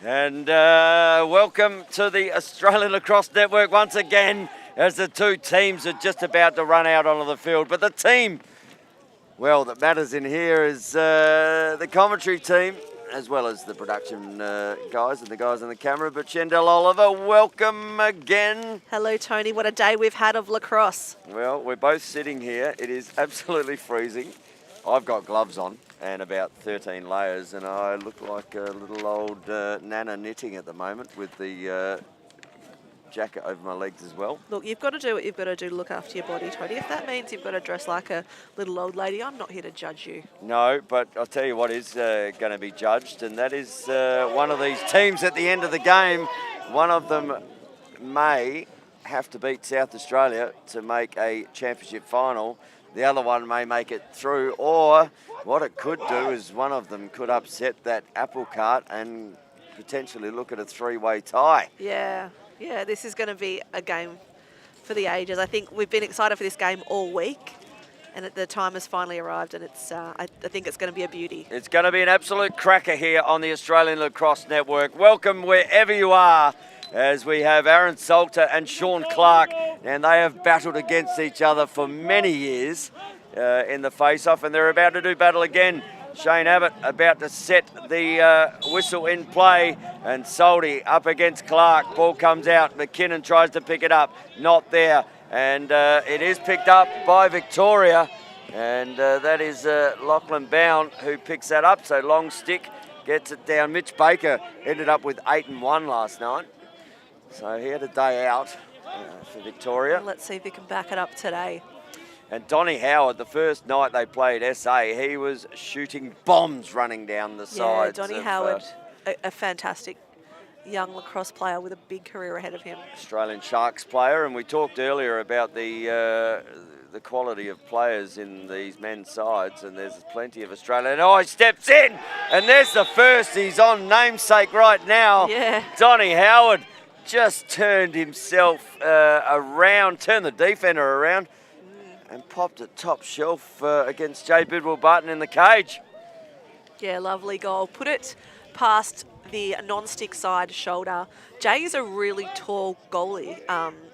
And welcome to the Australian Lacrosse Network once again, as the two teams are just about to run out onto the field. But the team, well, that matters in here is the commentary team, as well as the production guys and the guys on the camera. But Shendell Oliver, welcome again. Hello, Tony. What a day we've had of lacrosse. Well, we're both sitting here. It is absolutely freezing. I've got gloves on and about 13 layers, and I look like a little old nana knitting at the moment with the jacket over my legs as well. Look, you've got to do what you've got to do to look after your body, Tony. If that means you've got to dress like a little old lady, I'm not here to judge you. No, but I'll tell you what is going to be judged, and that is one of these teams at the end of the game. One of them may have to beat South Australia to make a championship final. The other one may make it through, or what it could do is one of them could upset that apple cart and potentially look at a three-way tie. Yeah, this is going to be a game for the ages. I think we've been excited for this game all week, and the time has finally arrived, and it's. I think it's going to be a beauty. It's going to be an absolute cracker here on the Australian Lacrosse Network. Welcome wherever you are, as we have Aaron Salter and Sean Clark, and they have battled against each other for many years in the face-off, and they're about to do battle again. Shane Abbott about to set the whistle in play, and Salty up against Clark. Ball comes out. McKinnon tries to pick it up. Not there. And it is picked up by Victoria, and that is Lachlan Bound who picks that up. So long stick gets it down. Mitch Baker ended up with 8 and 1 last night. So he had a day out for Victoria. Let's see if we can back it up today. And Donnie Howard, the first night they played SA, he was shooting bombs running down the sides. Yeah, Donnie Howard, a fantastic young lacrosse player with a big career ahead of him. Australian Sharks player, and we talked earlier about the quality of players in these men's sides, and there's plenty of Australian. Oh, he steps in, and there's the first. He's on namesake right now. Yeah. Donnie Howard just turned himself around, turned the defender around, and popped it top shelf against Jay Bidwell-Barton in the cage. Yeah, lovely goal. Put it past the non-stick side shoulder. Jay is a really tall goalie,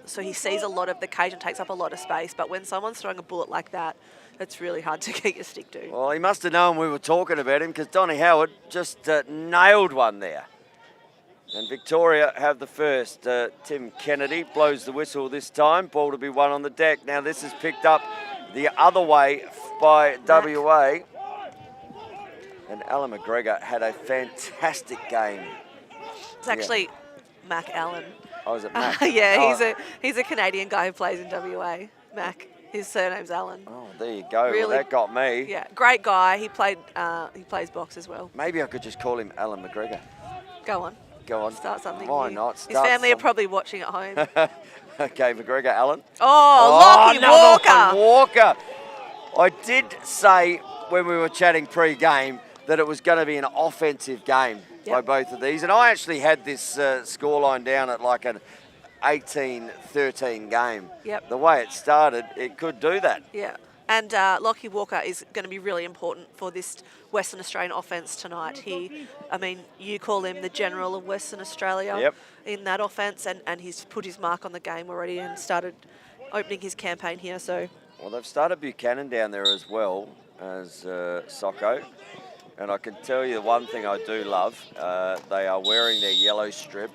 so he sees a lot of the cage and takes up a lot of space. But when someone's throwing a bullet like that, it's really hard to get your stick to. Well, he must have known we were talking about him, because Donnie Howard just nailed one there. And Victoria have the first. Tim Kennedy blows the whistle this time. Ball to be won on the deck. Now this is picked up the other way by WA. And Alan McGregor had a fantastic game. It's actually Mac Allen. Oh, is it Mac? Yeah, he's a Canadian guy who plays in WA. Mac. His surname's Allen. Oh, there you go. Really, well, that got me. Yeah, great guy. He plays box as well. Maybe I could just call him Alan McGregor. Go on. Go on. Start something Why new. not? His family are probably watching at home. Okay, McGregor, Allen. Oh, Lockie Walker. I did say when we were chatting pre-game that it was going to be an offensive game by both of these. And I actually had this scoreline down at like an 18-13 game. Yep. The way it started, it could do that. Yeah. And Lockie Walker is going to be really important for this Western Australian offence tonight. You call him the general of Western Australia in that offence, and he's put his mark on the game already and started opening his campaign here. So, well, they've started Buchanan down there as well as Socko. And I can tell you one thing I do love, they are wearing their yellow strip.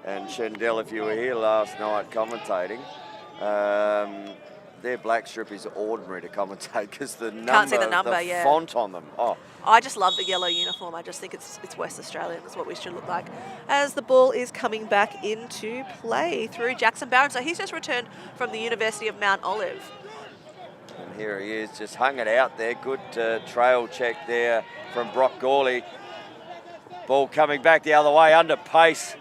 And Shendell, if you were here last night commentating, their black strip is ordinary to commentate because the font on them. Oh, I just love the yellow uniform. I just think it's West Australian. That's what we should look like. As the ball is coming back into play through Jackson Barron. So he's just returned from the University of Mount Olive. And here he is, just hung it out there. Good trail check there from Brock Gawley. Ball coming back the other way under pace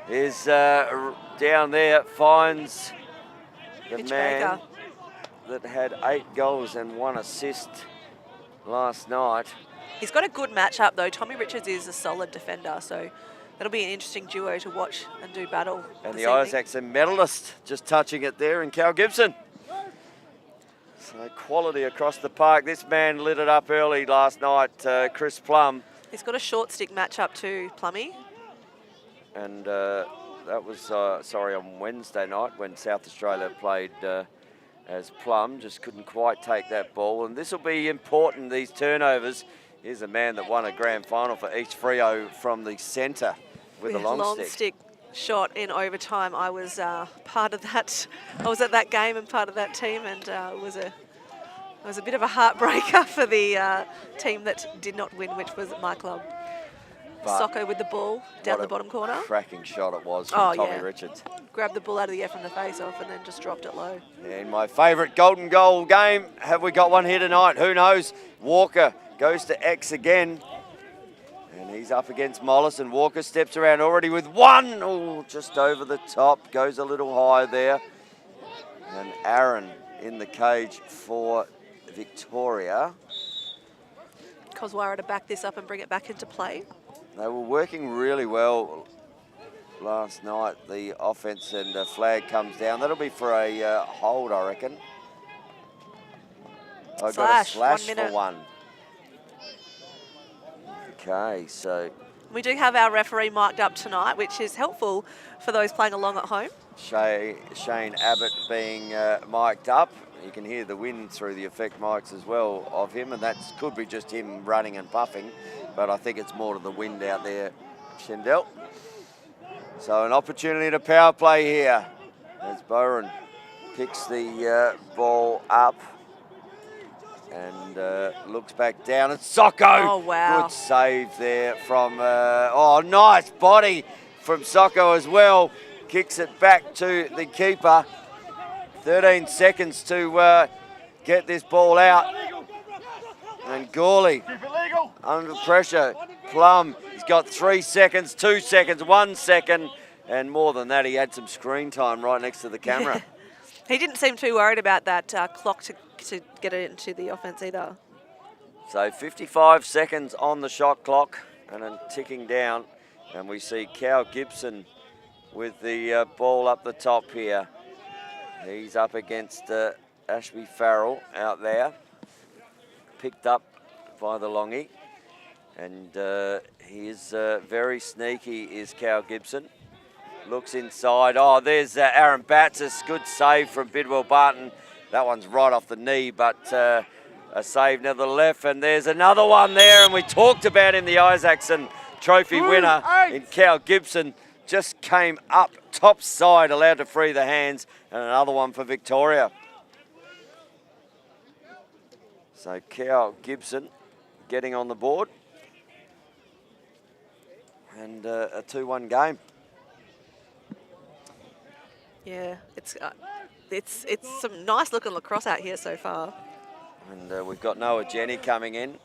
is down there, finds the Mitch man Baker that had 8 goals and 1 assist last night. He's got a good matchup though. Tommy Richards is a solid defender, so that'll be an interesting duo to watch and do battle. And the Isaacson medalist just touching it there, and Cal Gibson. So quality across the park. This man lit it up early last night, Chris Plum. He's got a short stick matchup too, Plummy. and that was, sorry, on Wednesday night when South Australia played as Plum. Just couldn't quite take that ball. And this will be important, these turnovers. Here's a man that won a grand final for East Freo from the centre with a long stick. Shot in overtime. I was part of that. I was at that game and part of that team, and it was a bit of a heartbreaker for the team that did not win, which was my club. Socko with the ball down the bottom corner. Cracking shot it was from Tommy Richards. Grabbed the ball out of the air from the face-off and then just dropped it low. And my favourite golden goal game. Have we got one here tonight? Who knows? Walker goes to X again. And he's up against Mollison. Walker steps around already with one. Oh, just over the top. Goes a little high there. And Aaron in the cage for Victoria. Koswara to back this up and bring it back into play. They were working really well last night, the offence, and a flag comes down. That'll be for a hold, I reckon. I got a slash for one. Okay, so... We do have our referee mic'd up tonight, which is helpful for those playing along at home. Shane Abbott being mic'd up. You can hear the wind through the effect mics as well of him, and that could be just him running and puffing, but I think it's more to the wind out there, Shindell. So an opportunity to power play here as Bowen picks the ball up and looks back down. And Socko! Oh, wow. Good save there from, nice body from Socko as well. Kicks it back to the keeper. 13 seconds to get this ball out. And Gawley under pressure. Plum, he's got 3 seconds, 2 seconds, 1 second. And more than that, he had some screen time right next to the camera. He didn't seem too worried about that clock to get it into the offence either. So 55 seconds on the shot clock and then ticking down. And we see Cal Gibson with the ball up the top here. He's up against Ashby Farrell out there. Picked up by the longie. And he is very sneaky, is Cal Gibson. Looks inside. Oh, there's Aaron Batsis. Good save from Bidwell Barton. That one's right off the knee, but a save to the left. And there's another one there. And we talked about him, the Isaacson Trophy winner in Cal Gibson. Just came up top side, allowed to free the hands, and another one for Victoria. So Cal Gibson getting on the board. And a 2-1 game. Yeah, it's some nice looking lacrosse out here so far. And we've got Noah Jenny coming in.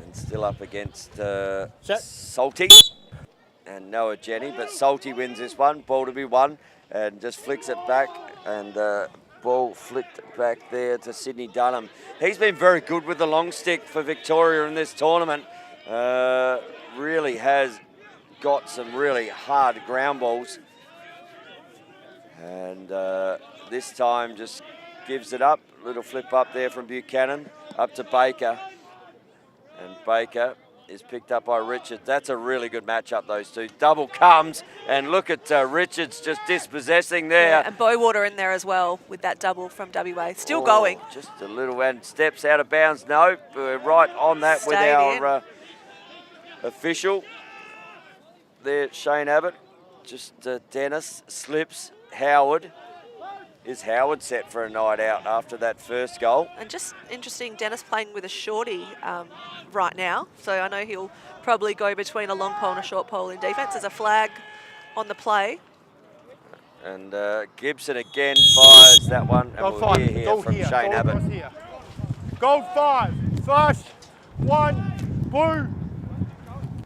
And still up against Salty. And Noah Jenny, but Salty wins this one. Ball to be won and just flicks it back, and ball flicked back there to Sydney Dunham. He's been very good with the long stick for Victoria in this tournament. Really has got some really hard ground balls. And this time just gives it up. Little flip up there from Buchanan up to Baker. And Baker is picked up by Richards. That's a really good matchup, those two. Double comes, and look at Richards just dispossessing there. Yeah, and Bowater in there as well with that double from WA. Still going. Just a little, and steps out of bounds. No, we're right on that with our official. There, Shane Abbott. Just Dennis slips. Howard. Is Howard set for a night out after that first goal? And just interesting, Dennis playing with a shorty right now. So I know he'll probably go between a long pole and a short pole in defence. There's a flag on the play. And Gibson again fires that one. And we'll hear here from Shane Abbott. Gold 5, /1, blue.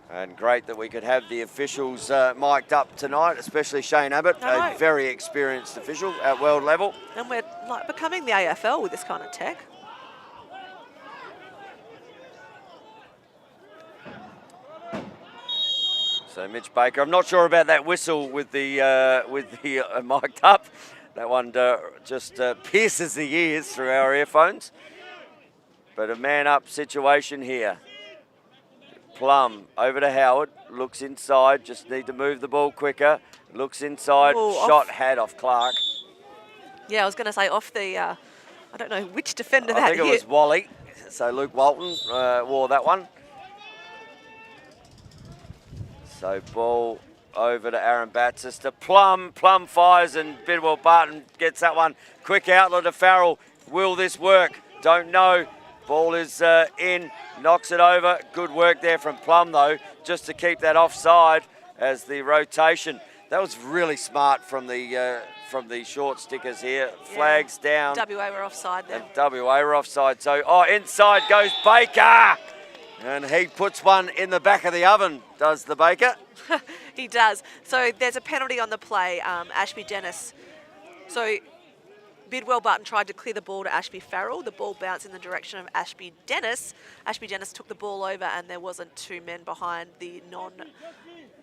And great that we could have the officials mic'd up tonight, especially Shane Abbott, a very experienced official at world level. And we're like becoming the AFL with this kind of tech. So Mitch Baker, I'm not sure about that whistle with the mic'd up. That one just pierces the ears through our earphones. But a man-up situation here. Plum over to Howard, looks inside, just need to move the ball quicker. Looks inside, Ooh, shot had off Clark. Yeah, I was going to say off the, I don't know which defender I that think it hit. was Wally, so Luke Walton wore that one. So ball over to Aaron Batsis to Plum. Plum fires and Bidwell Barton gets that one. Quick outlet to Farrell. Will this work? Don't know. Ball is in, knocks it over. Good work there from Plum though, just to keep that offside as the rotation. That was really smart from the short stickers here. Flags down. WA were offside then. And WA were offside. So, inside goes Baker. And he puts one in the back of the oven, does the Baker. He does. So there's a penalty on the play, Ashby Dennis. So Bidwell Barton tried to clear the ball to Ashby Farrell. The ball bounced in the direction of Ashby Dennis. Ashby Dennis took the ball over and there wasn't two men behind the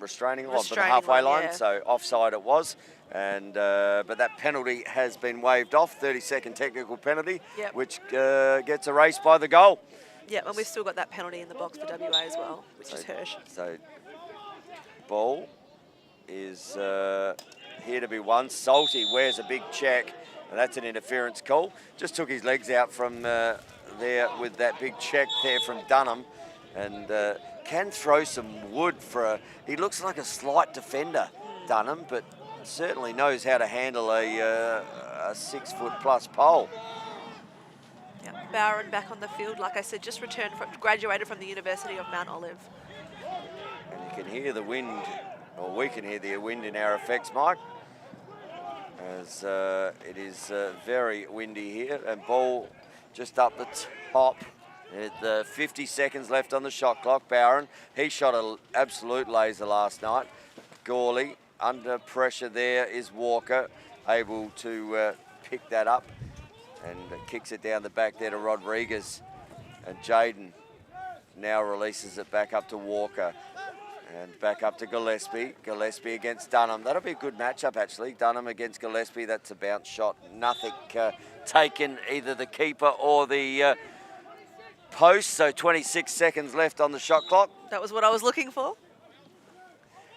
restraining line, but the halfway line, yeah. So offside it was. And but that penalty has been waved off, 30-second technical penalty, yep. Which gets erased by the goal. Yeah, and we've still got that penalty in the box for WA as well, which is Hirsch. So ball is here to be won. Salty wears a big check, and that's an interference call. Just took his legs out from there with that big check there from Dunham, and can throw some wood for a... He looks like a slight defender, Dunham, but certainly knows how to handle a 6-foot-plus pole. Yeah, Bowron back on the field, like I said, just graduated from the University of Mount Olive. And you can hear the wind, or we can hear the wind in our effects, Mike, as it is very windy here. And ball just up the top. 50 seconds left on the shot clock. Bowron, he shot an absolute laser last night. Gawley, under pressure there is Walker, able to pick that up. And kicks it down the back there to Rodriguez. And Jaden now releases it back up to Walker. And back up to Gillespie. Gillespie against Dunham. That'll be a good matchup, actually. Dunham against Gillespie. That's a bounce shot. Nothing taken, either the keeper or the post. So 26 seconds left on the shot clock. That was what I was looking for.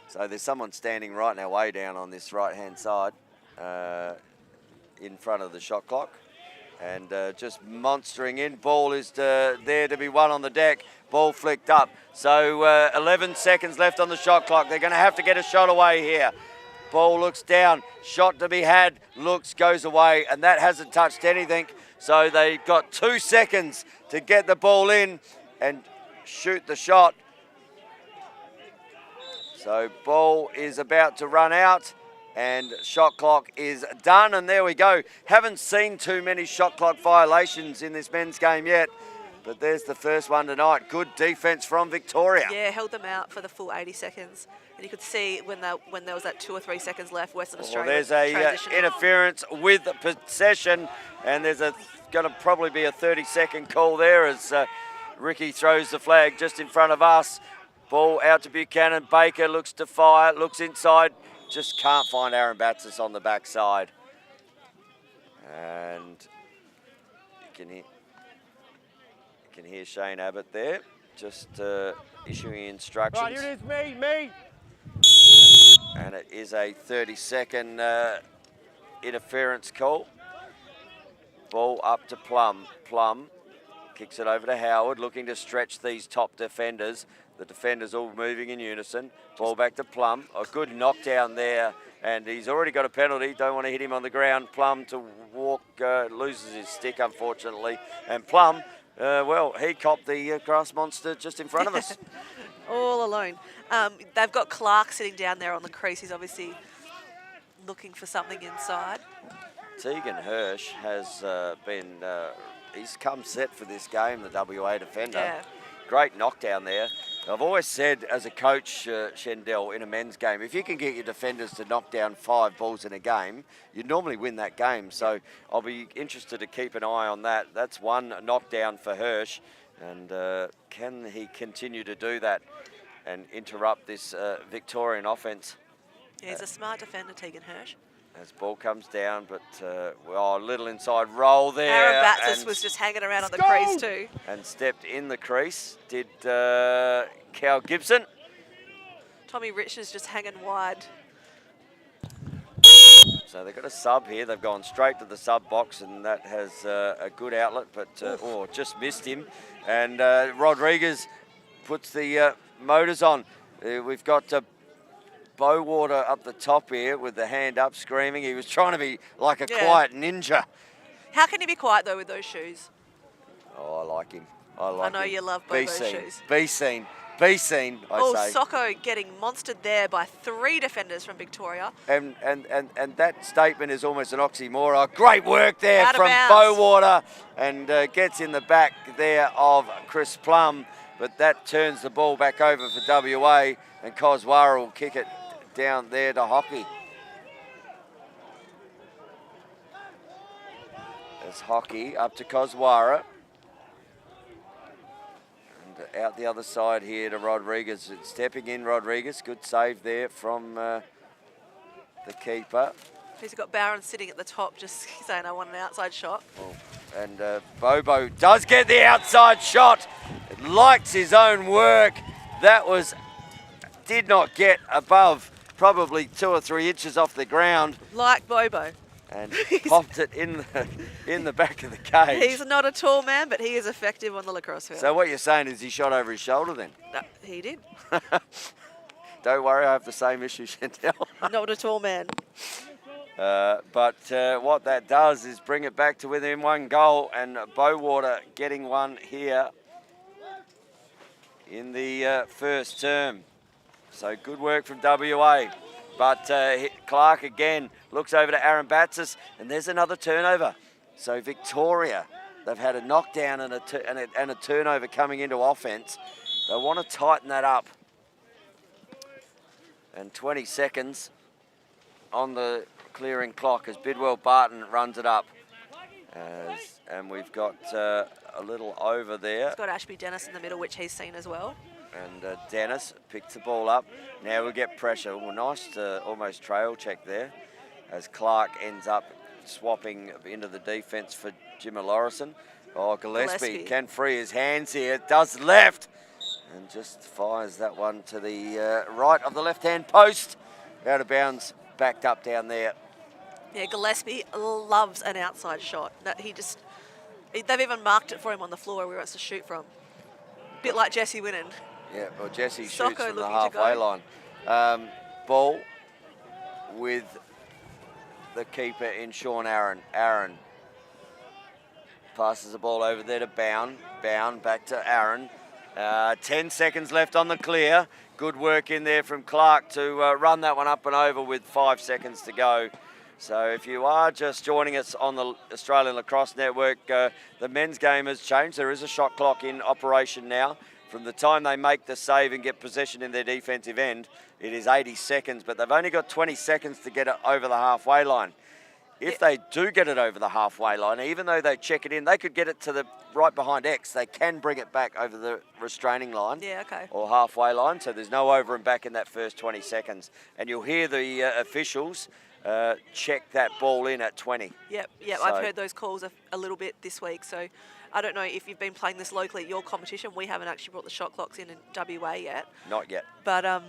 So there's someone standing right now way down on this right-hand side in front of the shot clock. And just monstering in. Ball is there to be won on the deck. Ball flicked up. So 11 seconds left on the shot clock. They're going to have to get a shot away here. Ball looks down. Shot to be had. Goes away. And that hasn't touched anything. So they've got 2 seconds to get the ball in and shoot the shot. So ball is about to run out. And shot clock is done, and there we go. Haven't seen too many shot clock violations in this men's game yet, but there's the first one tonight. Good defence from Victoria. Yeah, held them out for the full 80 seconds. And you could see when there was that 2 or 3 seconds left, Western Australia. Well, there's a interference with possession, and there's going to probably be a 30-second call there as Ricky throws the flag just in front of us. Ball out to Buchanan. Baker looks to fire, looks inside. Just can't find Aaron Batsis on the backside. And you can hear Shane Abbott there, just issuing instructions. Right, here it is, me. And it is a 30-second interference call. Ball up to Plum. Plum kicks it over to Howard, looking to stretch these top defenders. The defenders all moving in unison. Ball back to Plum. A good knockdown there. And he's already got a penalty. Don't want to hit him on the ground. Plum to walk, loses his stick, unfortunately. And Plum, well, he copped the grass monster just in front of us. All alone. They've got Clark sitting down there on the crease. He's obviously looking for something inside. Tegan Hirsch has he's come set for this game, the WA defender. Yeah. Great knockdown there. I've always said as a coach, Shendell, in a men's game, if you can get your defenders to knock down 5 balls in a game, you normally win that game. So I'll be interested to keep an eye on that. That's one knockdown for Hirsch. And can he continue to do that and interrupt this Victorian offence? Yeah, he's a smart defender, Tegan Hirsch. as ball comes down, but a little inside roll there. Aaron Batsis was just hanging around on the crease too. And stepped in the crease, did Cal Gibson. Tommy Richards just hanging wide. So they've got a sub here. They've gone straight to the sub box, and that has a good outlet, but just missed him. And Rodriguez puts the motors on. We've got Bowater up the top here with the hand up screaming. He was trying to be like a quiet ninja. How can he be quiet though with those shoes? Oh, I like him. I know you love Bobo's shoes. Be seen. Be seen, I say. Socko getting monstered there by 3 defenders from Victoria. And that statement is almost an oxymoron. Great work there Out of from bounds. Bowater, and gets in the back there of Chris Plum, but that turns the ball back over for WA, and Koswara will kick it down there to Hockey. There's Hockey up to Koswara. Out the other side here to Rodriguez. Stepping in Rodriguez. Good save there from the keeper. He's got Barron sitting at the top just saying, I want an outside shot. Oh, and Bobo does get the outside shot. Likes his own work. That did not get above probably 2 or 3 inches off the ground. Like Bobo. And popped it in the back of the cage. He's not a tall man, but he is effective on the lacrosse field. So what you're saying is he shot over his shoulder then? No, he did. Don't worry, I have the same issue, Chantel. Not a tall man. But what that does is bring it back to within 1 goal, and Bowater getting one here in the first term. So good work from WA. But Clark again looks over to Aaron Batsis, and there's another turnover. So Victoria, they've had a knockdown and a turnover coming into offense. They want to tighten that up. And 20 seconds on the clearing clock as Bidwell Barton runs it up. And we've got a little over there. He's got Ashby Dennis in the middle, which he's seen as well. And Dennis picks the ball up. Now we get pressure. Well, nice almost trail check there as Clark ends up swapping into the defence for Jimmy Lorison. Oh, Gillespie can free his hands here. Does left and just fires that one to the right of the left-hand post. Out of bounds, backed up down there. Yeah, Gillespie loves an outside shot. They've even marked it for him on the floor where he wants to shoot from. Bit like Jesse Winnan. Yeah, well, Jesse shoots Socko from the halfway line. Ball with the keeper in Sean Aaron. Aaron passes the ball over there to Bound. Bound back to Aaron. 10 seconds left on the clear. Good work in there from Clark to run that one up and over with 5 seconds to go. So if you are just joining us on the Australian Lacrosse Network, the men's game has changed. There is a shot clock in operation now. From the time they make the save and get possession in their defensive end, it is 80 seconds, but they've only got 20 seconds to get it over the halfway line. If they do get it over the halfway line, even though they check it in, they could get it to the right behind X. They can bring it back over the restraining line or halfway line, so there's no over and back in that first 20 seconds. And you'll hear the officials check that ball in at 20. Yep, so I've heard those calls a little bit this week, so I don't know if you've been playing this locally at your competition. We haven't actually brought the shot clocks in WA yet. Not yet. But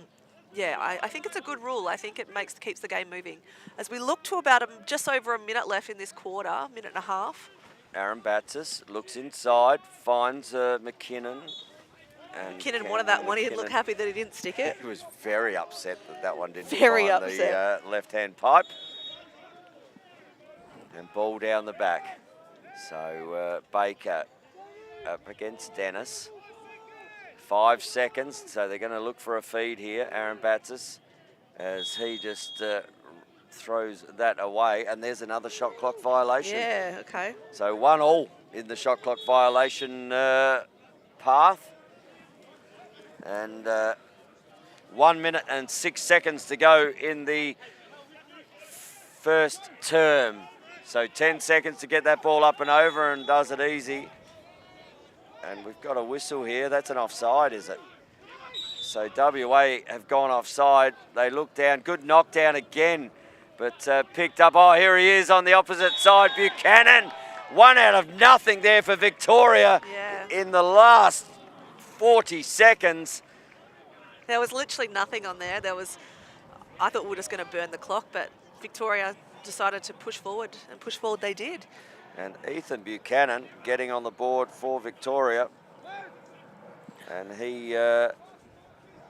yeah, I think it's a good rule. I think it keeps the game moving. As we look to about just over a minute left in this quarter, minute and a half. Aaron Batsis looks inside, finds McKinnon. And McKinnon wanted that one. He didn't look happy that he didn't stick it. He was very upset that one didn't very find upset. The left-hand pipe. And ball down the back. So Baker up against Dennis. 5 seconds, so they're going to look for a feed here, Aaron Batsis, as he just throws that away. And there's another shot clock violation. Yeah, okay. So 1-1 in the shot clock violation path. And 1 minute and 6 seconds to go in the first term. So 10 seconds to get that ball up and over, and does it easy. And we've got a whistle here. That's an offside, is it? So WA have gone offside. They look down. Good knockdown again but picked up. Oh, here he is on the opposite side, Buchanan. 1 out of nothing there for Victoria in the last 40 seconds. There was literally nothing on there. I thought we were just going to burn the clock, but Victoria decided to push forward, and push forward they did. And Ethan Buchanan getting on the board for Victoria. And he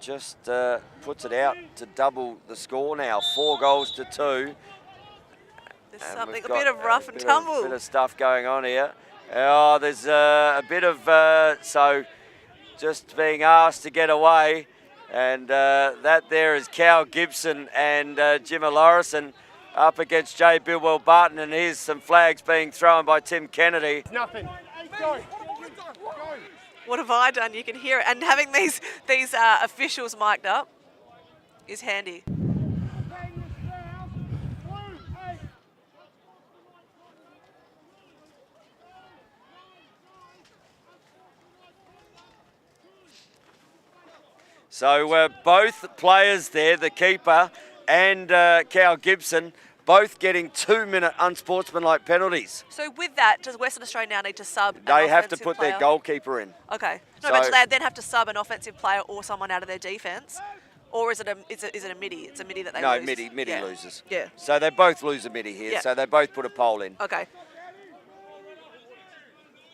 just puts it out to double the score now. 4 goals to 2. There's something, a bit of rough and tumble. A bit of stuff going on here. Oh, there's a bit of, so just being asked to get away. And that there is Cal Gibson and Jimmy Lorison up against Jay Bilwell Barton. And here's some flags being thrown by Tim Kennedy. Nothing. Go. What have I done? You can hear it. And having these officials mic'd up is handy. So both players there, the keeper and Cal Gibson, both getting 2-minute unsportsmanlike penalties. So with that, does Western Australia now need to sub an They have to offensive put player? their goalkeeper in. Okay. No, So- but do they then have to sub an offensive player or someone out of their defence? Or is it a midi? It's a midi that they No, lose? midi Yeah. loses. Yeah. So they both lose a midi here. Yeah. So they both put a pole in. Okay.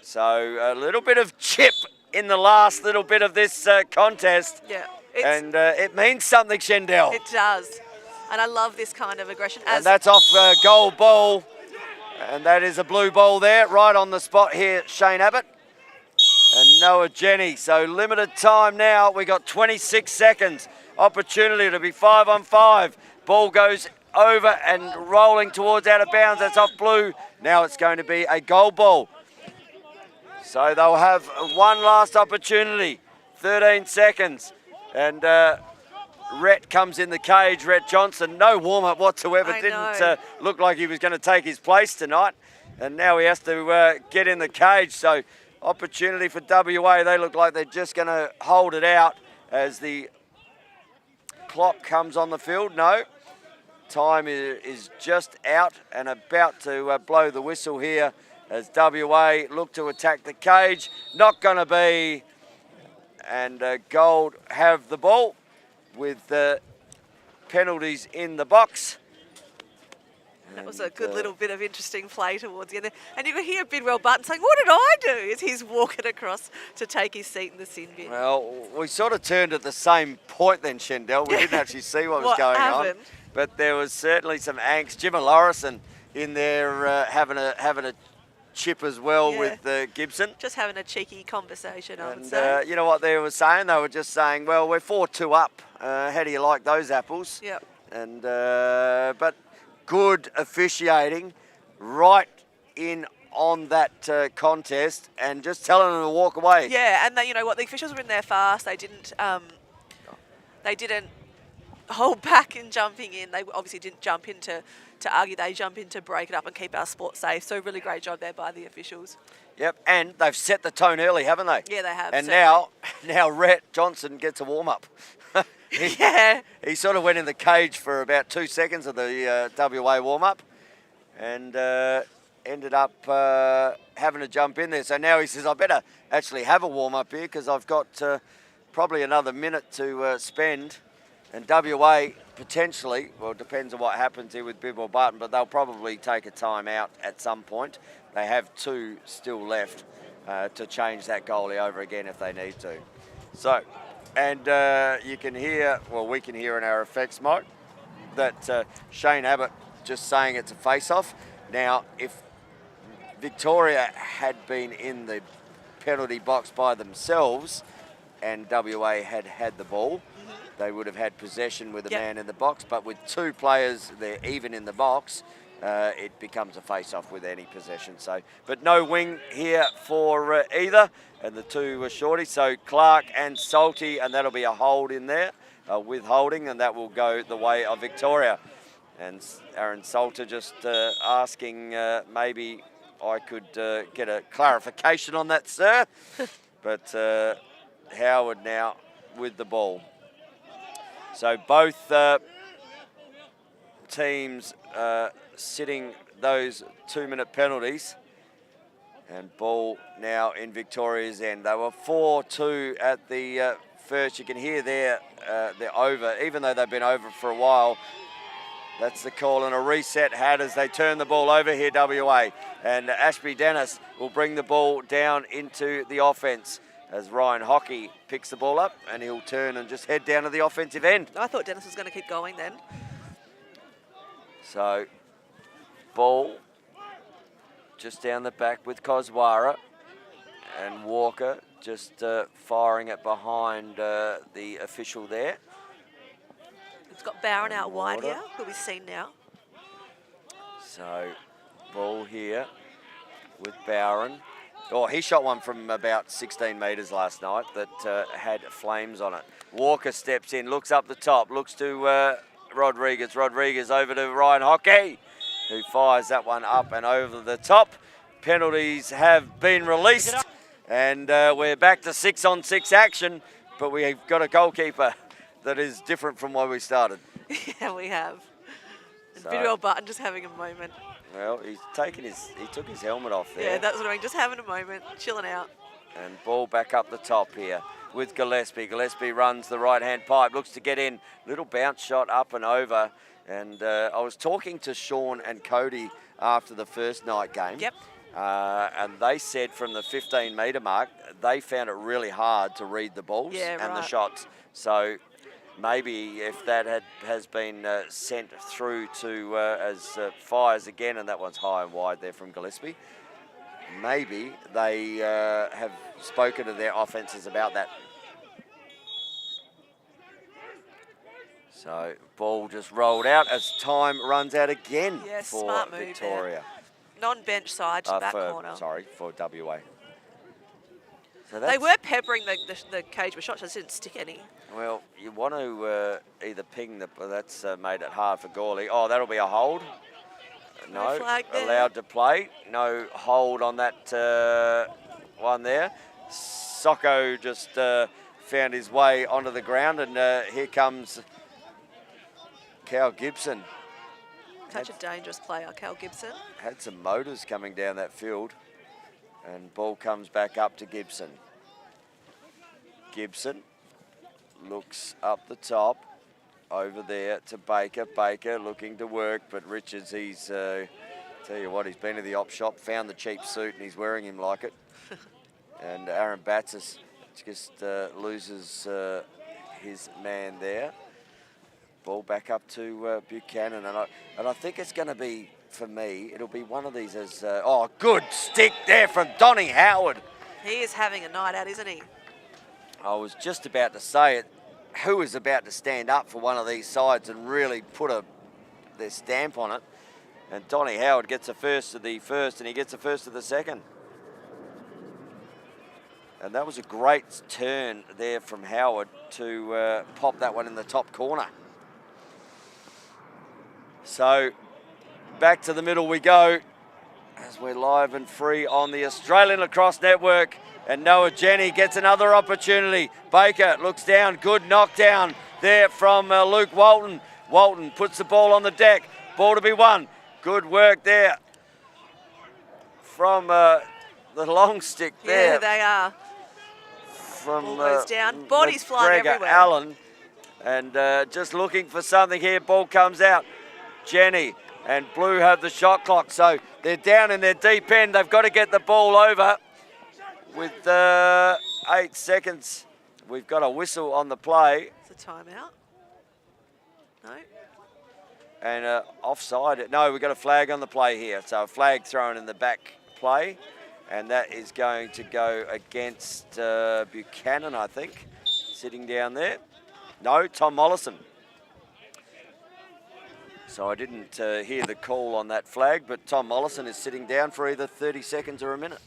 So a little bit of chip in the last little bit of this contest. Yeah. And it means something, Shendell. It does. And I love this kind of aggression. And that's off goal ball. And that is a blue ball there, right on the spot here, Shane Abbott. And Noah Jenny. So limited time now. We got 26 seconds. Opportunity to be 5-on-5. Ball goes over and rolling towards out of bounds. That's off blue. Now it's going to be a goal ball. So they'll have one last opportunity. 13 seconds. And Rhett comes in the cage, Rhett Johnson. No warm-up whatsoever. Didn't look like he was going to take his place tonight. And now he has to get in the cage. So opportunity for WA. They look like they're just going to hold it out as the clock comes on the field. No. Time is just out and about to blow the whistle here as WA look to attack the cage. Not going to be. And Gold have the ball with the penalties in the box. That was a good little bit of interesting play towards the end there. And you could hear Bidwell Barton saying, "What did I do?" as he's walking across to take his seat in the sin bin. Well, we sort of turned at the same point then, Shendell. We didn't actually see what was going on. But there was certainly some angst. Jimmy Lorison in there having a chip as well with Gibson. Just having a cheeky conversation, I would And say. you know what they were saying? They were just saying, well, we're 4-2 up. How do you like those apples? Yep. And but good officiating right in on that contest and just telling them to walk away. Yeah, and you know what? The officials were in there fast. They didn't hold back in jumping in. They obviously didn't jump in to argue. They jump in to break it up and keep our sport safe. So really great job there by the officials. Yep, and they've set the tone early, haven't they? Yeah, they have. And certainly. now Rhett Johnson gets a warm-up. He sort of went in the cage for about 2 seconds of the WA warm-up and ended up having to jump in there. So now he says, I better actually have a warm-up here because I've got probably another minute to spend. And WA potentially, well, it depends on what happens here with Bidwell Barton, but they'll probably take a time out at some point. They have 2 still left to change that goalie over again if they need to. So, and you can hear, well, we can hear in our effects mode that Shane Abbott just saying it's a face-off. Now, if Victoria had been in the penalty box by themselves and WA had had the ball, they would have had possession with a man in the box, but with 2 players, they're even in the box, it becomes a face-off with any possession. So, but no wing here for either, and the 2 were shorty. So Clark and Salty, and that'll be a hold in there, with holding, and that will go the way of Victoria. And Aaron Salter just asking maybe I could get a clarification on that, sir. But Howard now with the ball. So both teams sitting those 2-minute penalties. And ball now in Victoria's end. They were 4-2 at the first. You can hear they're over, even though they've been over for a while. That's the call, and a reset had as they turn the ball over here, WA. And Ashby Dennis will bring the ball down into the offense as Ryan Hockey picks the ball up, and he'll turn and just head down to the offensive end. I thought Dennis was going to keep going then. So, ball just down the back with Koswara, and Walker just firing it behind the official there. It's got Barron out wide here. Who'll be seen now. So, ball here with Barron. Oh, he shot one from about 16 metres last night that had flames on it. Walker steps in, looks up the top, looks to Rodriguez. Rodriguez over to Ryan Hockey, who fires that one up and over the top. Penalties have been released, and we're back to 6-on-6 action, but we've got a goalkeeper that is different from where we started. Yeah, we have. And So, Bidwell Button just having a moment. Well, he took his helmet off there. Yeah, that's what I mean, just having a moment, chilling out. And ball back up the top here with Gillespie. Gillespie runs the right-hand pipe, looks to get in. Little bounce shot up and over. And I was talking to Sean and Cody after the first night game. Yep. And they said from the 15-metre mark, they found it really hard to read the balls and the shots. So maybe if that has been sent through to as fires again, and that one's high and wide there from Gillespie, maybe they have spoken to their offences about that. So ball just rolled out as time runs out again for smart move Victoria. Non-bench side to that corner. Sorry, for WA. So They were peppering the cage with shots, just didn't stick any. Well, you want to either ping that's made it hard for Gawley. Oh, that'll be a hold. No, flag there. Allowed to play. No hold on that one there. Socko just found his way onto the ground, and here comes Cal Gibson. Such a dangerous player, Cal Gibson. Had some motors coming down that field, and ball comes back up to Gibson. Gibson looks up the top, over there to Baker. Baker looking to work, but Richards, he's, tell you what, he's been to the op shop, found the cheap suit, and he's wearing him like it. And Aaron Batsis just loses his man there. Ball back up to Buchanan, and I think it's going to be, for me, it'll be one of these as, oh, good stick there from Donny Howard. He is having a night out, isn't he? I was just about to say it. Who is about to stand up for one of these sides and really put their stamp on it? And Donny Howard gets a first to the first, and he gets a first to the second. And that was a great turn there from Howard to pop that one in the top corner. So back to the middle we go as we're live and free on the Australian Lacrosse Network. And Noah Jenny gets another opportunity. Baker looks down, good knockdown there from Luke Walton. Walton puts the ball on the deck, ball to be won. Good work there from the long stick there. Yeah, they are. From ball goes down, bodies flying everywhere. Allen, and just looking for something here. Ball comes out. Jenny and Blue have the shot clock, so they're down in their deep end. They've got to get the ball over with 8 seconds. We've got a whistle on the play. It's a timeout. No. And offside. No, we've got a flag on the play here. So a flag thrown in the back play. And that is going to go against Buchanan, I think, sitting down there. No, Tom Mollison. So I didn't hear the call on that flag, but Tom Mollison is sitting down for either 30 seconds or a minute.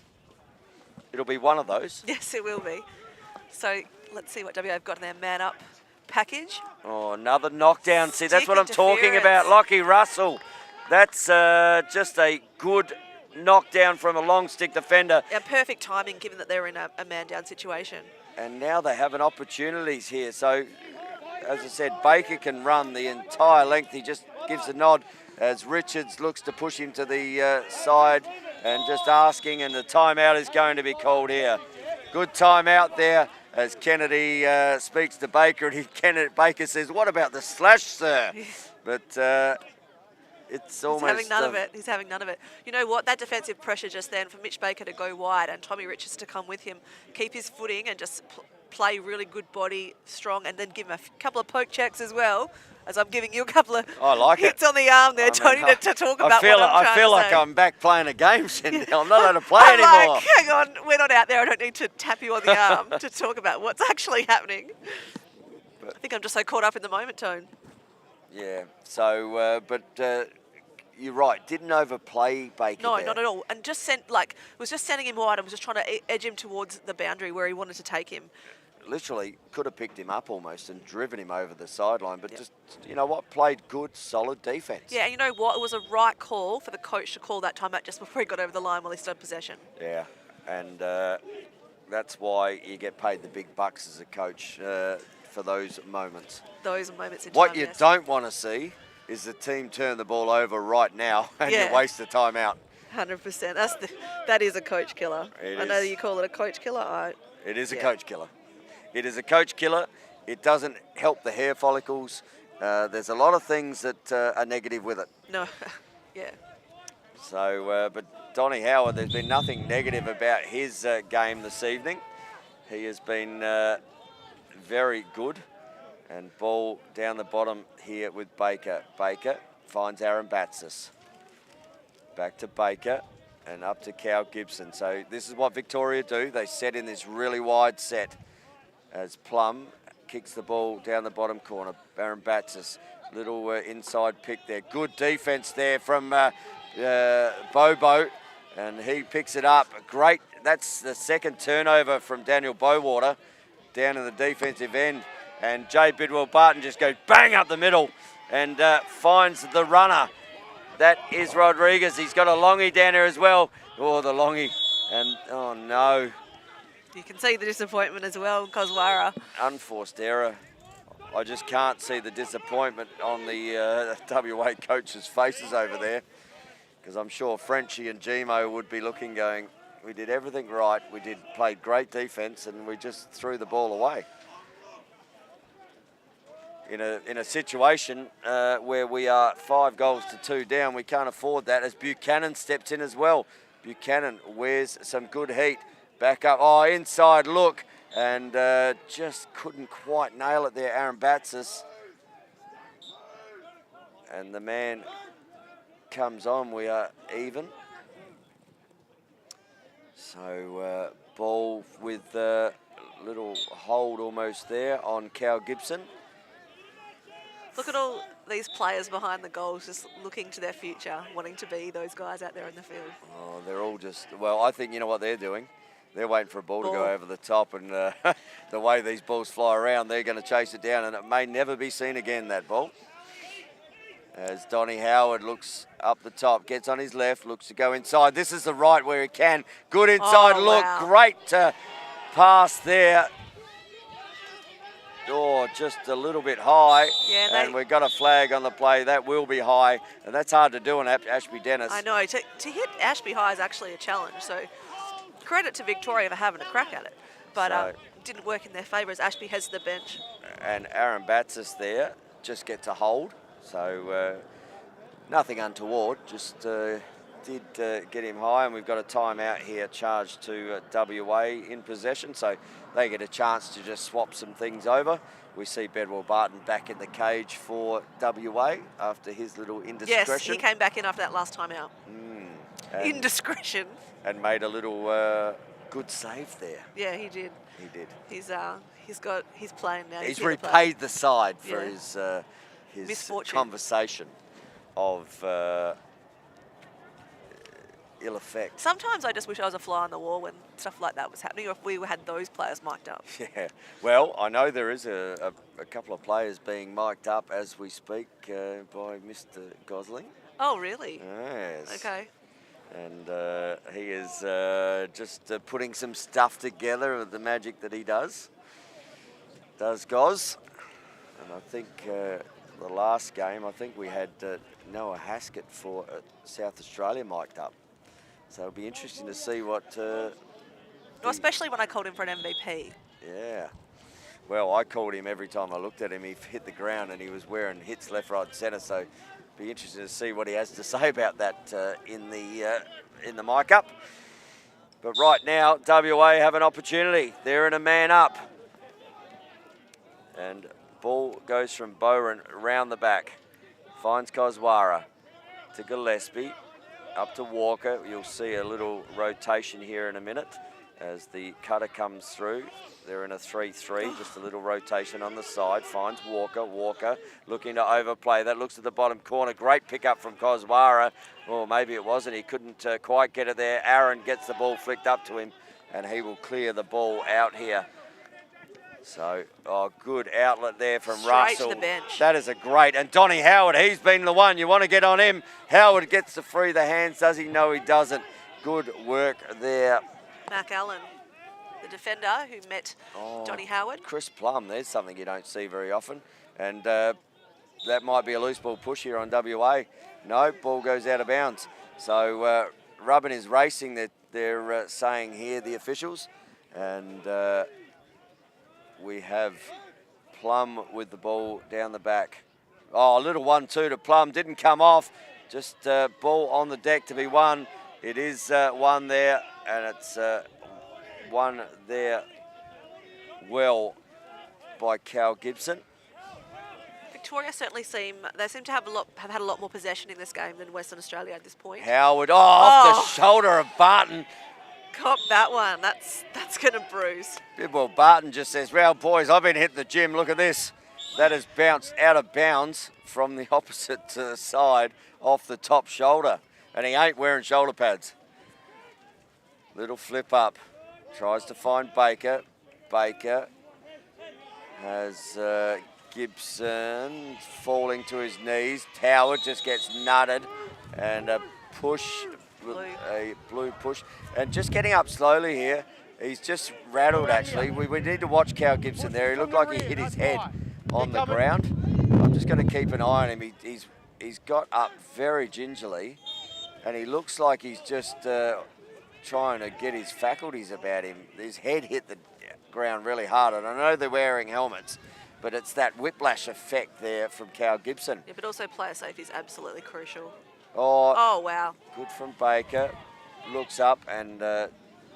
It'll be one of those. Yes, it will be. So let's see what WA have got in their man-up package. Oh, another knockdown. See, that's Stick what I'm talking about. Lockie Russell. That's just a good knockdown from a long stick defender. Yeah, perfect timing given that they're in a man-down situation. And now they have an opportunities here. So, as I said, Baker can run the entire length. He just gives a nod as Richards looks to push him to the side and just asking, and the timeout is going to be called here. Good timeout there as Kennedy speaks to Baker, and Baker says, "What about the slash, sir?" But it's almost... He's having none of it. He's having none of it. You know what? That defensive pressure just then for Mitch Baker to go wide and Tommy Richards to come with him, keep his footing and just play really good body, strong, and then give him a couple of poke checks as well, as I'm giving you a couple of hits on the arm there, Tony, to talk about what I'm trying to say. I feel like I'm back playing a game, Shendell. I'm not allowed to play anymore. Like, hang on, we're not out there. I don't need to tap you on the arm to talk about what's actually happening. I think I'm just so caught up in the moment, Tone. Yeah, so, you're right, didn't overplay Baker. No, there. not at all. And just was just sending him wide and was just trying to edge him towards the boundary where he wanted to take him. Literally could have picked him up almost and driven him over the sideline, but just, you know what, played good, solid defence. Yeah, and you know what? It was a right call for the coach to call that timeout just before he got over the line while he still had possession. Yeah, and that's why you get paid the big bucks as a coach for those moments. Those moments in time, What you don't want to see is the team turn the ball over right now and you waste the timeout. 100%. That is a coach killer. I know you call it a coach killer. It is a coach killer. It is a coach killer. It doesn't help the hair follicles. There's a lot of things that are negative with it. No, yeah. So, but Donny Howard, there's been nothing negative about his game this evening. He has been very good. And ball down the bottom here with Baker. Baker finds Aaron Batsis. Back to Baker and up to Cal Gibson. So this is what Victoria do. They set in this really wide set as Plum kicks the ball down the bottom corner. Aaron Batsis, little inside pick there. Good defense there from Bobo, and he picks it up. Great. That's the second turnover from Daniel Bowater down in the defensive end. And Jay Bidwell-Barton just goes bang up the middle and finds the runner. That is Rodriguez. He's got a longie down there as well. Oh, the longie. And, oh, no. You can see the disappointment as well in Koswara. Unforced error. I just can't see the disappointment on the WA coaches' faces over there, because I'm sure Frenchie and Gmo would be looking going, we did everything right. We played great defence and we just threw the ball away. In a situation where we are 5-2 down, we can't afford that, as Buchanan steps in as well. Buchanan wears some good heat. Back up, inside look, and just couldn't quite nail it there, Aaron Batsis. And the man comes on, we are even. So ball with a little hold almost there on Cal Gibson. Look at all these players behind the goals just looking to their future, wanting to be those guys out there in the field. Oh, they're all just, well, I think you know what they're doing. They're waiting for a ball to go over the top, and the way these balls fly around, they're going to chase it down, and it may never be seen again, that ball. As Donny Howard looks up the top, gets on his left, looks to go inside. This is the right where he can. Good inside look, great pass there. Oh, just a little bit high, and we've got a flag on the play. That will be high, and that's hard to do on Ashby Dennis. I know, to hit Ashby high is actually a challenge, so credit to Victoria for having a crack at it, but didn't work in their favour as Ashby heads to the bench. And Aaron Batsis there just gets a hold, so nothing untoward, just did get him high, and we've got a timeout here charged to WA in possession, so they get a chance to just swap some things over. We see Bedwell-Barton back in the cage for WA after his little indiscretion. Yes, he came back in after that last timeout. Indiscretion. And made a little good save there. Yeah, he did. He did. He's playing now. He's repaid the side for his misfortune. Conversation of ill effect. Sometimes I just wish I was a fly on the wall when stuff like that was happening, or if we had those players mic'd up. Yeah, well, I know there is a couple of players being mic'd up as we speak by Mr. Gosling. Oh, really? Yes. Okay. And he is just putting some stuff together of the magic that he does Goz. And I think the last game, I think we had Noah Haskett for South Australia mic'd up. So it'll be interesting to see what... well, especially when I called him for an MVP. Yeah. Well, I called him every time I looked at him. He hit the ground and he was wearing hits left, right, and centre. So be interesting to see what he has to say about that in the mic up. But right now, WA have an opportunity. They're in a man up. And ball goes from Bowen around the back. Finds Koswara to Gillespie. Up to Walker. You'll see a little rotation here in a minute as the cutter comes through. They're in a 3-3, just a little rotation on the side. Finds Walker. Walker looking to overplay. That looks at the bottom corner. Great pickup from Koswara. Or maybe it wasn't. He couldn't quite get it there. Aaron gets the ball flicked up to him, and he will clear the ball out here. So, good outlet there from Russell. Straight to the bench. That is a great. And Donnie Howard, he's been the one. You want to get on him. Howard gets to free the hands. Does he? No, he doesn't. Good work there. Mac Allen, the defender who met Donnie Howard. Chris Plum, there's something you don't see very often. And that might be a loose ball push here on WA. No, ball goes out of bounds. So Rubbin is racing, that they're saying here, the officials. And we have Plum with the ball down the back. Oh, a little 1-2 to Plum. Didn't come off. Just ball on the deck to be won. It is one there, and it's one there well by Cal Gibson. Victoria certainly seem to have had a lot more possession in this game than Western Australia at this point. Howard, off the shoulder of Barton. Cop that one. That's going to bruise. Well, Barton just says, "Well, boys, I've been hitting the gym. Look at this." That has bounced out of bounds from the opposite side off the top shoulder. And he ain't wearing shoulder pads. Little flip up. Tries to find Baker. Baker has Gibson falling to his knees. Howard just gets nutted. And a push, a blue push. And just getting up slowly here. He's just rattled, actually. We need to watch Cal Gibson there. He looked like he hit his head on the ground. I'm just going to keep an eye on him. He's got up very gingerly. And he looks like he's just trying to get his faculties about him. His head hit the ground really hard. And I know they're wearing helmets, but it's that whiplash effect there from Cal Gibson. Yeah, but also player safety is absolutely crucial. Oh, wow. Good from Baker. Looks up and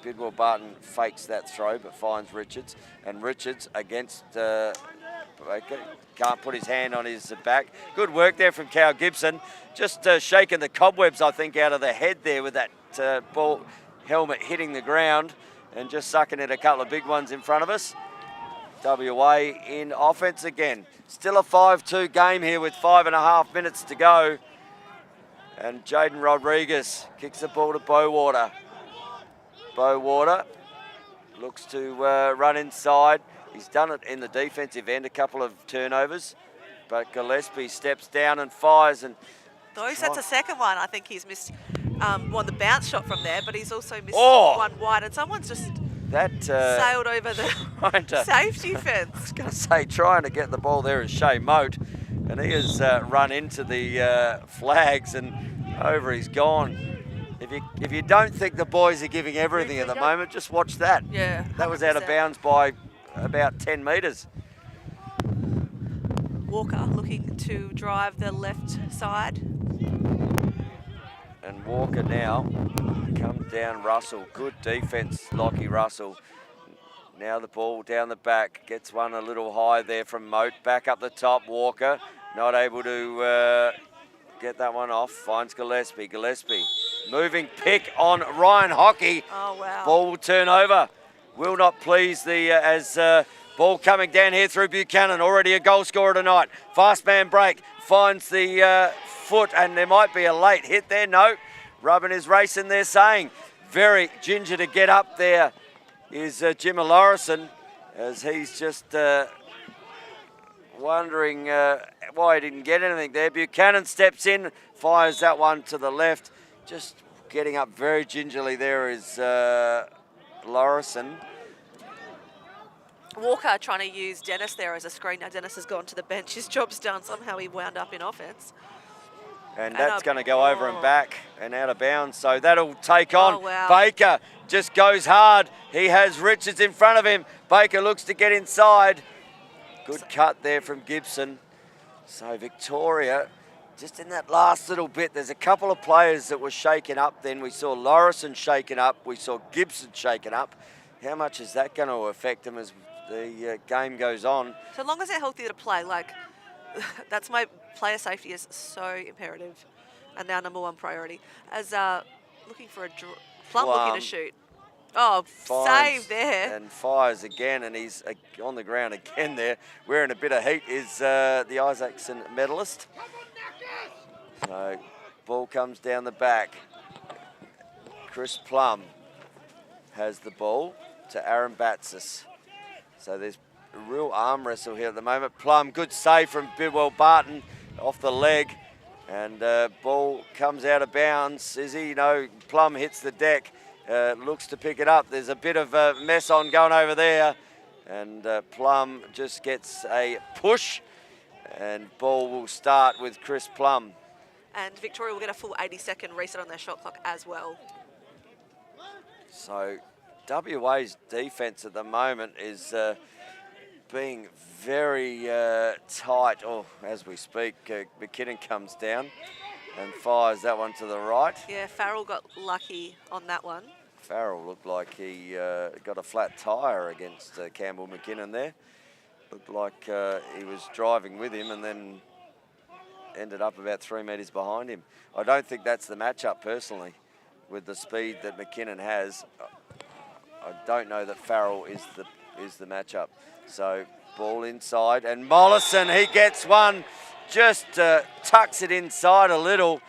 Bidwell Barton fakes that throw but finds Richards. And Richards against Baker. Can't put his hand on his back. Good work there from Cal Gibson. Just shaking the cobwebs, I think, out of the head there with that ball helmet hitting the ground and just sucking in a couple of big ones in front of us. WA in offense again. Still a 5-2 game here with 5.5 minutes to go. And Jaden Rodriguez kicks the ball to Bowater. Bowater looks to run inside. He's done it in the defensive end, a couple of turnovers. But Gillespie steps down and fires. And though that's a second one. I think he's missed the bounce shot from there, but he's also missed one wide. And someone's just sailed over the safety fence. I was going to say, trying to get the ball there is Shea Moat. And he has run into the flags and over he's gone. If you don't think the boys are giving everything at the moment, just watch that. Yeah, 100%. That was out of bounds by about 10 metres. Walker looking to drive the left side. And Walker now comes down Russell. Good defence, Lockie Russell. Now the ball down the back. Gets one a little high there from Moat. Back up the top, Walker. Not able to get that one off. Finds Gillespie. Gillespie moving pick on Ryan Hockey. Oh, wow. Ball will turn over. Will not please the ball coming down here through Buchanan. Already a goal scorer tonight. Fast man break. Finds the foot, and there might be a late hit there. No. Rubbin is racing, they're saying. Very ginger to get up there is Jimmy Lorison, as he's just wondering why he didn't get anything there. Buchanan steps in, fires that one to the left. Just getting up very gingerly there is Lorison. Walker trying to use Dennis there as a screen. Now Dennis has gone to the bench. His job's done. Somehow he wound up in offense. And that's going to go over and back and out of bounds. So that'll take on. Oh, wow. Baker just goes hard. He has Richards in front of him. Baker looks to get inside. Good cut there from Gibson. So Victoria, just in that last little bit, there's a couple of players that were shaken up then. We saw Lorison shaken up. We saw Gibson shaken up. How much is that going to affect them as the game goes on? So long as they're healthy to play, like, that's my player safety is so imperative and our number one priority. As looking for a Plum looking to shoot. Oh, save there. And fires again, and he's on the ground again there. Wearing a bit of heat is the Isaacson medalist. So ball comes down the back. Chris Plum has the ball to Aaron Batsis. So there's a real arm wrestle here at the moment. Plum, good save from Bidwell Barton off the leg. And ball comes out of bounds. Izzy, Plum hits the deck. Looks to pick it up. There's a bit of a mess on going over there. And Plum just gets a push. And ball will start with Chris Plum. And Victoria will get a full 80-second reset on their shot clock as well. So WA's defence at the moment is being very tight. Oh, as we speak, McKinnon comes down and fires that one to the right. Yeah, Farrell got lucky on that one. Farrell looked like he got a flat tyre against Campbell McKinnon there. Looked like he was driving with him and then ended up about 3 metres behind him. I don't think that's the matchup personally with the speed that McKinnon has. I don't know that Farrell is the matchup. So ball inside and Mollison, he gets one, just tucks it inside a little,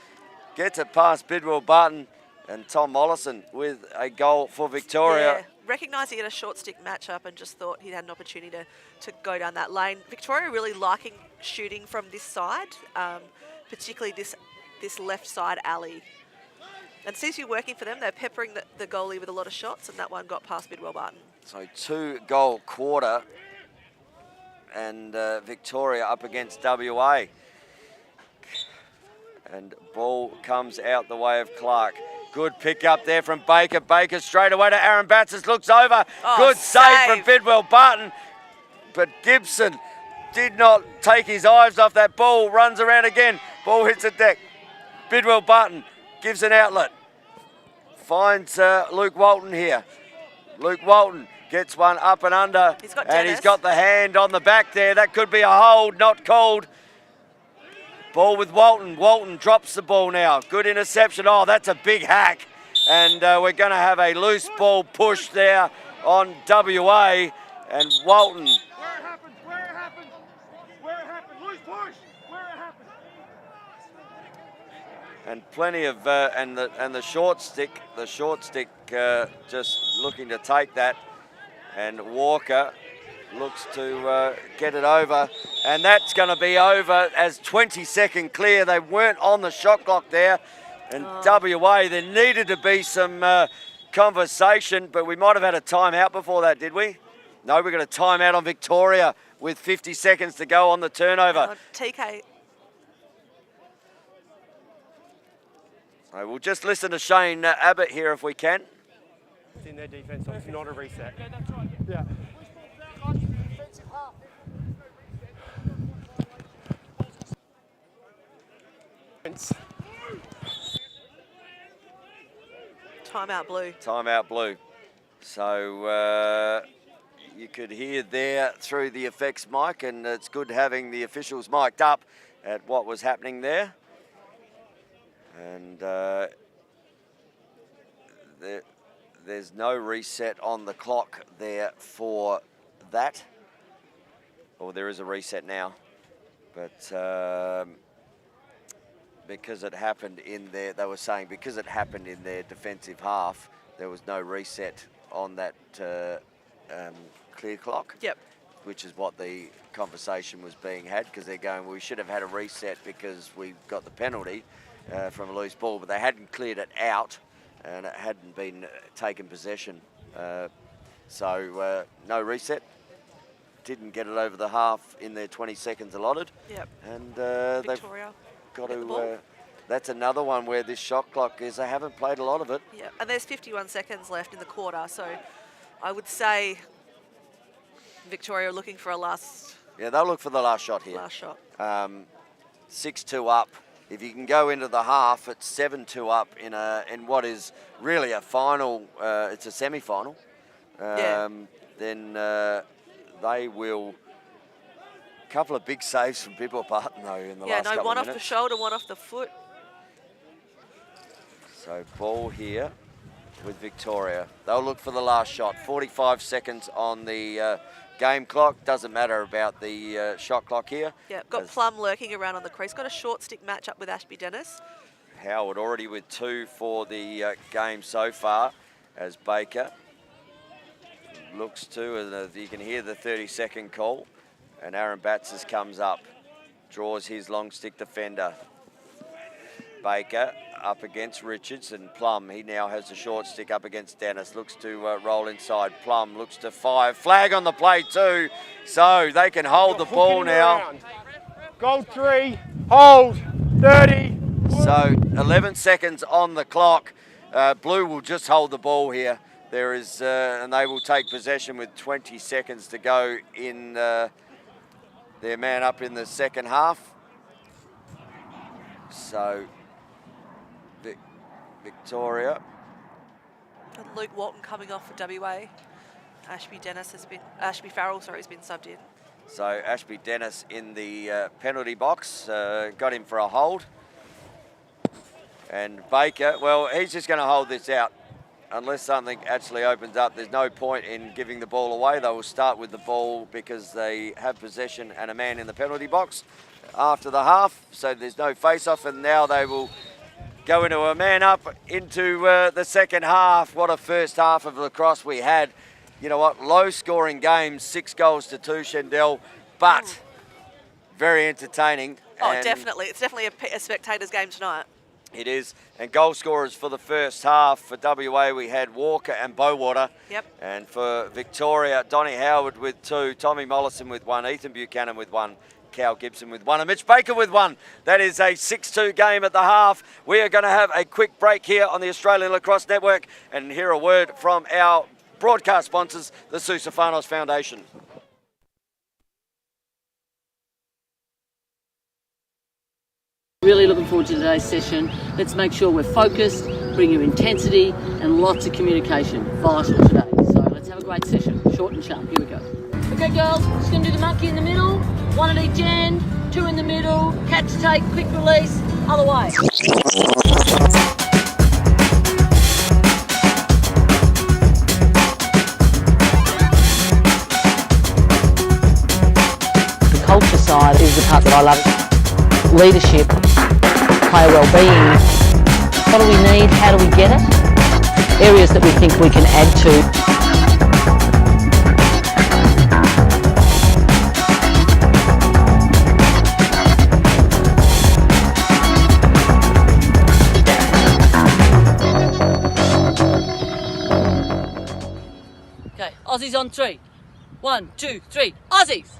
gets it past Bidwell Barton, and Tom Mollison with a goal for Victoria. Yeah, recognised he had a short stick matchup and just thought he'd had an opportunity to go down that lane. Victoria really liking shooting from this side, particularly this left side alley. And seems to be working for them. They're peppering the goalie with a lot of shots, and that one got past Bidwell Barton. So 2-goal quarter, and Victoria up against WA. And ball comes out the way of Clark. Good pick up there from Baker. Baker straight away to Aaron Batsis, looks over. Oh, good save from Bidwell Barton. But Gibson did not take his eyes off that ball. Runs around again. Ball hits the deck. Bidwell Barton gives an outlet. Finds Luke Walton here. Luke Walton gets one up and under. He's got and he's got the hand on the back there. That could be a hold, not called. Ball with Walton. Walton drops the ball now. Good interception. Oh, that's a big hack. And we're going to have a loose ball push there on WA. And Walton. Where it happens, where it happens, where it happens. Loose push, where it happens. And plenty of and the short stick just looking to take that, and Walker looks to get it over, and that's going to be over as 20-second clear. They weren't on the shot clock there, and WA, there needed to be some conversation, but we might have had a timeout before that, did we? No, we got a timeout on Victoria with 50 seconds to go on the turnover. TK. So we'll just listen to Shane Abbott here if we can. It's in their defence, so it's not a reset. Yeah, that's right. Yeah. Timeout blue. Timeout blue. So you could hear there through the effects mic, and it's good having the officials mic'd up at what was happening there. And there's no reset on the clock there for that. Or there is a reset now. But because it happened in their, they were saying because it happened in their defensive half, there was no reset on that clear clock. Yep. Which is what the conversation was being had, because they're going, well, we should have had a reset because we got the penalty from a loose ball, but they hadn't cleared it out and it hadn't been taken possession. So no reset. didn't get it over the half in their 20 seconds allotted. Yep. And Victoria they've got get the to. ball. That's another one where this shot clock is. They haven't played a lot of it. Yeah, and there's 51 seconds left in the quarter, so I would say Victoria are looking for a last Yeah, they'll look for the last shot here. shot. 6-2 up. If you can go into the half, it's 7-2 up in what is really a final. It's a semi-final. Then they will. A couple of big saves from Bibba Barton though in the last couple of minutes. One off the shoulder, one off the foot. So ball here with Victoria. They'll look for the last shot. 45 seconds on the game clock. Doesn't matter about the shot clock here. Yeah, got Plum lurking around on the crease. Got a short stick match up with Ashby Dennis. Howard already with 2 for the game so far as Baker looks to, and you can hear the 30-second call. And Aaron Batzes comes up, draws his long stick defender. Baker up against Richards, and Plum, he now has a short stick up against Dennis, looks to roll inside. Plum looks to fire. Flag on the play too, so they can hold the ball now. Goal 3, hold, 30. So 11 seconds on the clock. Blue will just hold the ball here. There is, and they will take possession with 20 seconds to go in their man up in the second half. So Victoria. And Luke Walton coming off for WA. Ashby Farrell has been subbed in. So Ashby Dennis in the penalty box, got him for a hold. And Baker, well, he's just going to hold this out. Unless something actually opens up, there's no point in giving the ball away. They will start with the ball because they have possession and a man in the penalty box after the half. So there's no face-off, and now they will go into a man up into the second half. What a first half of lacrosse we had. You know what, low-scoring games, 6 goals to 2, Shendell, but very entertaining. Oh, definitely. It's definitely a spectator's game tonight. It is. And goal scorers for the first half. For WA, we had Walker and Bowater. Yep. And for Victoria, Donnie Howard with 2, Tommy Mollison with 1, Ethan Buchanan with 1, Cal Gibson with 1, and Mitch Baker with 1. That is a 6-2 game at the half. We are going to have a quick break here on the Australian Lacrosse Network and hear a word from our broadcast sponsors, the Susafanos Foundation. Really looking forward to today's session. Let's make sure we're focused, bring your intensity and lots of communication. Vital today. So let's have a great session. Short and sharp. Here we go. Okay girls, just going to do the monkey in the middle. 1 at each end, 2 in the middle, catch, take, quick release, other way. The culture side is the part that I love. Leadership, player well-being. What do we need? How do we get it? Areas that we think we can add to. Okay, Aussies on 3. 1, 2, 3, Aussies!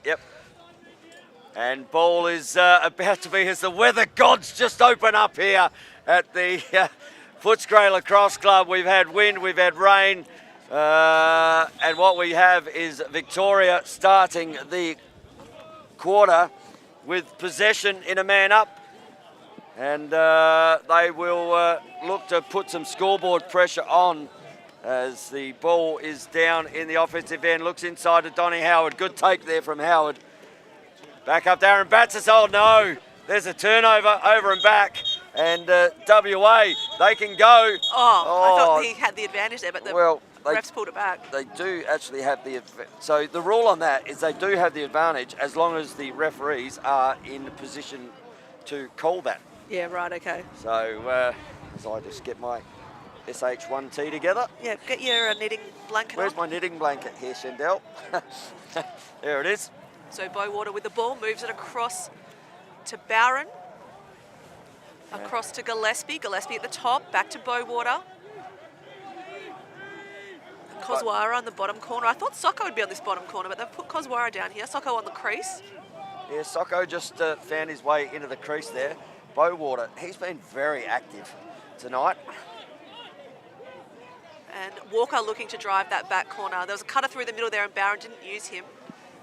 Yep. And ball is about to be as the weather gods just open up here at the Footscray Lacrosse Club. We've had wind, we've had rain, and what we have is Victoria starting the quarter with possession in a man up, and they will look to put some scoreboard pressure on as the ball is down in the offensive end. Looks inside to Donnie Howard. Good take there from Howard. Back up to Aaron Batsis. Oh no, there's a turnover over and back. And WA, they can go. I thought he had the advantage there, but the refs pulled it back. They do actually have the advantage. So the rule on that is they do have the advantage as long as the referees are in position to call that. Yeah, right, okay. So as I just get my SH1T together. Yeah, get your knitting blanket Where's on. my knitting blanket here, Shendell? There it is. So Bowater with the ball, moves it across to Bowron. Across to Gillespie. Gillespie at the top, back to Bowater. Coswara on the bottom corner. I thought Socko would be on this bottom corner, but they've put Coswara down here. Socko on the crease. Yeah, Socko just found his way into the crease there. Bowater, he's been very active tonight. And Walker looking to drive that back corner. There was a cutter through the middle there and Bowron didn't use him.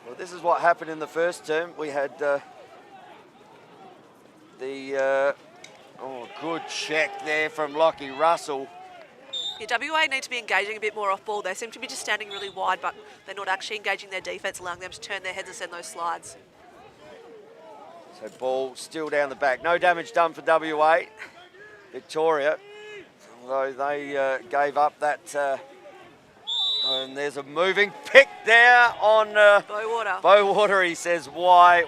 Well, this is what happened in the first term. We had good check there from Lockie Russell. Yeah, WA need to be engaging a bit more off ball. They seem to be just standing really wide, but they're not actually engaging their defence, allowing them to turn their heads and send those slides. So ball still down the back. No damage done for WA. Victoria, although they gave up that... and there's a moving pick there on Bowater. He says, why?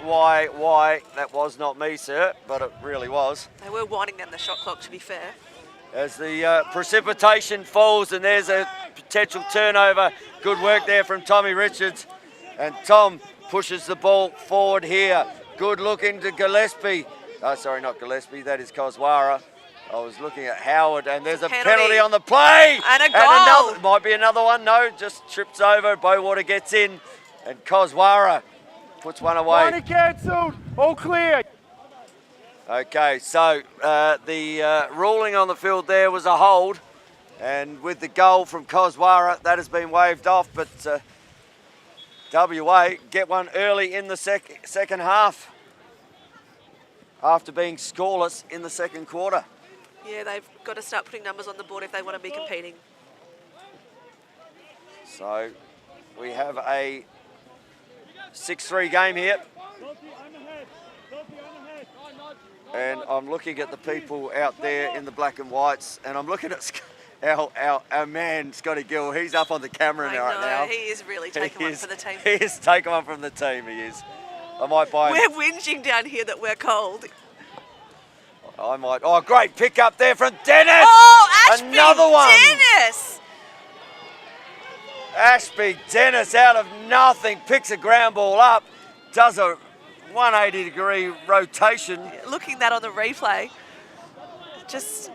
That was not me, sir, but it really was. They were winding down the shot clock, to be fair. As the precipitation falls, and there's a potential turnover. Good work there from Tommy Richards. And Tom pushes the ball forward here. Good look into Gillespie. Oh, sorry, not Gillespie. That is Coswara. I was looking at Howard, and there's a penalty on the play. And a goal. Might be another one. No, just trips over. Bowater gets in, and Coswara puts one away. One cancelled. All clear. Okay, so the ruling on the field there was a hold, and with the goal from Coswara, that has been waved off, but WA get one early in the second half after being scoreless in the second quarter. Yeah, they've got to start putting numbers on the board if they want to be competing. So we have a 6-3 game here. And I'm looking at the people out there in the black and whites, and I'm looking at our man, Scotty Gill. He's up on the camera right now. He is really taking one for the team. He is taking one from the team, he is. I might buy him. We're whinging down here that we're cold. I might. Oh, great pick up there from Dennis. Oh, Ashby Another one. Dennis. Ashby Dennis out of nothing picks a ground ball up, does a 180-degree rotation. Looking that on the replay, just,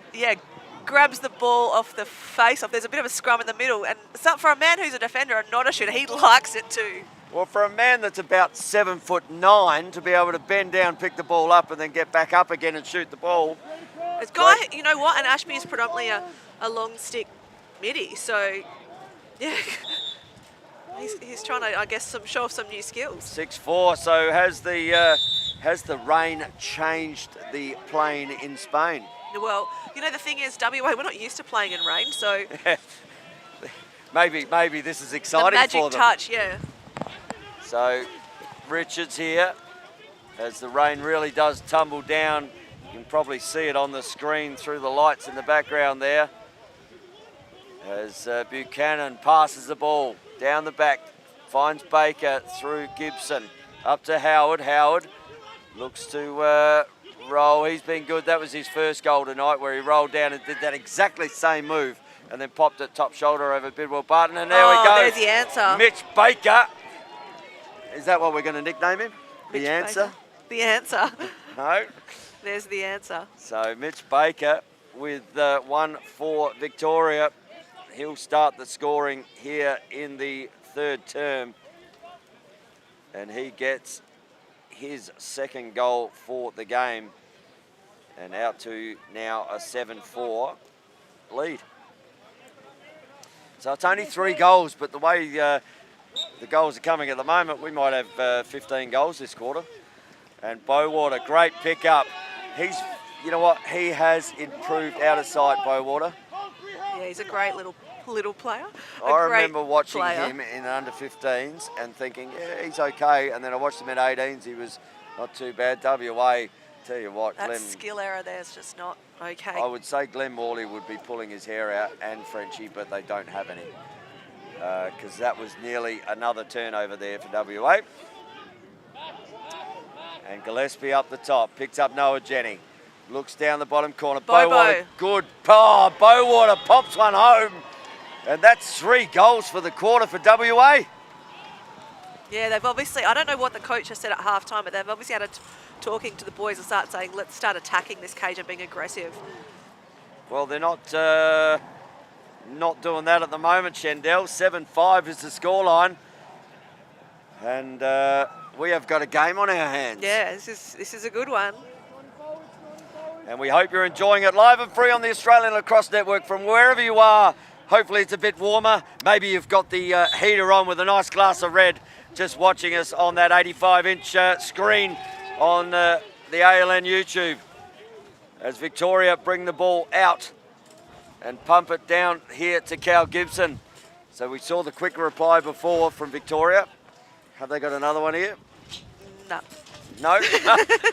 grabs the ball off the face-off. There's a bit of a scrum in the middle, and for a man who's a defender and not a shooter, he likes it too. Well, for a man that's about 7'9" to be able to bend down, pick the ball up, and then get back up again and shoot the ball. This guy, you know what, and Ashby is predominantly a long stick midi, so yeah, he's trying to, I guess, show off some new skills. 6'4", so has the rain changed the plane in Spain? Well, you know, the thing is, WA, we're not used to playing in rain, so maybe this is exciting the magic for them. touch, yeah. So Richards here, as the rain really does tumble down. You can probably see it on the screen through the lights in the background there. As Buchanan passes the ball down the back, finds Baker through Gibson, up to Howard. Howard looks to roll. He's been good. That was his first goal tonight, where he rolled down and did that exactly same move and then popped it top shoulder over Bidwell Barton. And there we go. There's the answer. Mitch Baker. Is that what we're going to nickname him? Mitch the answer? Baker. The answer. No. There's the answer. So Mitch Baker with one for Victoria. He'll start the scoring here in the third term. And he gets his second goal for the game. And out to now a 7-4 lead. So it's only 3 goals, but the way the goals are coming at the moment, we might have 15 goals this quarter. And Bowater, great pickup. You know what? He has improved out of sight, Bowater. Yeah, he's a great little player. I remember watching him in under 15s and thinking, yeah, he's okay. And then I watched him in 18s. He was not too bad. WA, tell you what, that Glenn, skill error there is just not okay. I would say Glenn Morley would be pulling his hair out, and Frenchie, but they don't have any. Because that was nearly another turnover there for WA. And Gillespie up the top, picks up Noah Jenny. Looks down the bottom corner. Bowater, good. Oh, Bowater pops one home. And that's 3 goals for the quarter for WA. Yeah, they've obviously, I don't know what the coach has said at halftime, but they've obviously had talking to the boys and start saying, let's start attacking this cage and being aggressive. Well, they're not doing that at the moment, Shendell. 7-5 is the scoreline. And we have got a game on our hands. Yeah, this is a good one. And we hope you're enjoying it live and free on the Australian Lacrosse Network from wherever you are. Hopefully it's a bit warmer. Maybe you've got the heater on with a nice glass of red, just watching us on that 85-inch screen on the ALN YouTube. As Victoria bring the ball out and pump it down here to Cal Gibson. So we saw the quick reply before from Victoria. Have they got another one here? No. No?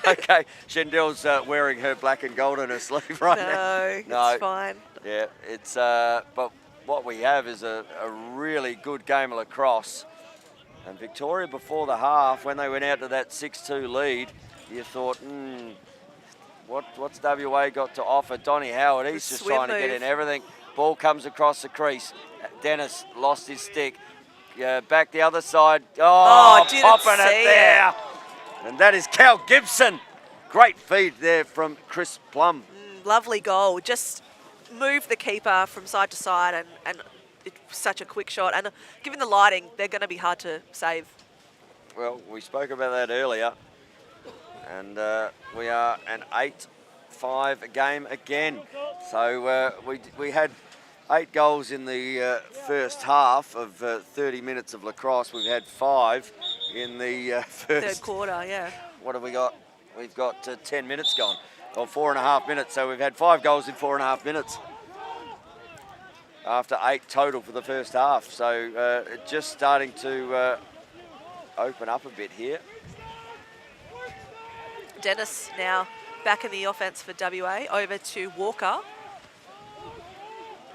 Okay. Shendell's wearing her black and gold on her sleeve right now. No, it's fine. Yeah, it's but what we have is a really good game of lacrosse. And Victoria before the half, when they went out to that 6-2 lead, you thought, what's WA got to offer? Donnie Howard, he's just trying to get in everything. Ball comes across the crease. Dennis lost his stick. Back the other side. Popping it there. And that is Cal Gibson. Great feed there from Chris Plum. Lovely goal. Just moved the keeper from side to side, and it's such a quick shot. And given the lighting, they're going to be hard to save. Well, we spoke about that earlier. And we are an 8-5 game again. So we had 8 goals in the first half of 30 minutes of lacrosse. We've had 5 in the first... Third quarter, yeah. What have we got? We've got 10 minutes gone, or 4.5 minutes. So we've had 5 goals in 4.5 minutes after 8 total for the first half. So it's just starting to open up a bit here. Dennis now back in the offense for WA, over to Walker.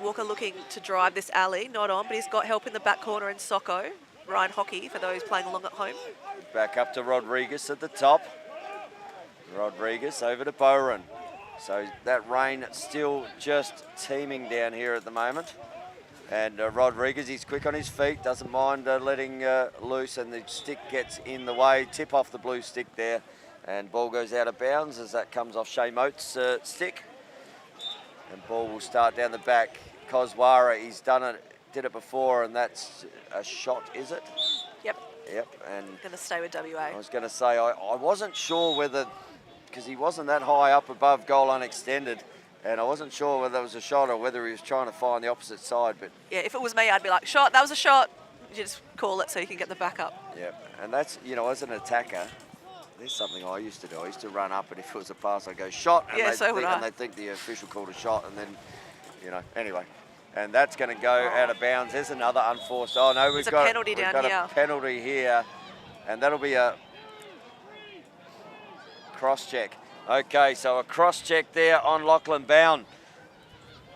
Walker looking to drive this alley, not on, but he's got help in the back corner in Socko. Ryan Hockey for those playing along at home. Back up to Rodriguez at the top. Rodriguez over to Bowen. So that rain still just teeming down here at the moment. And Rodriguez, he's quick on his feet, doesn't mind letting loose, and the stick gets in the way. Tip off the blue stick there, and ball goes out of bounds as that comes off Shea Moat's stick. And ball will start down the back. Kozwara, he's did it before, and that's a shot, is it? Yep. And going to stay with WA. I was going to say, I wasn't sure whether, because he wasn't that high up above goal unextended, and I wasn't sure whether it was a shot or whether he was trying to find the opposite side. But yeah, if it was me, I'd be like, shot, that was a shot. You just call it so you can get the backup. Yeah, and that's, as an attacker, there's something I used to do. I used to run up, and if it was a pass, I'd go shot. And and they'd think the official called a shot, and then, anyway. And that's going to go out of bounds. There's another unforced. Oh, no, we've got a penalty here. And that'll be a cross-check. Okay, so a cross-check there on Lachlan Bound.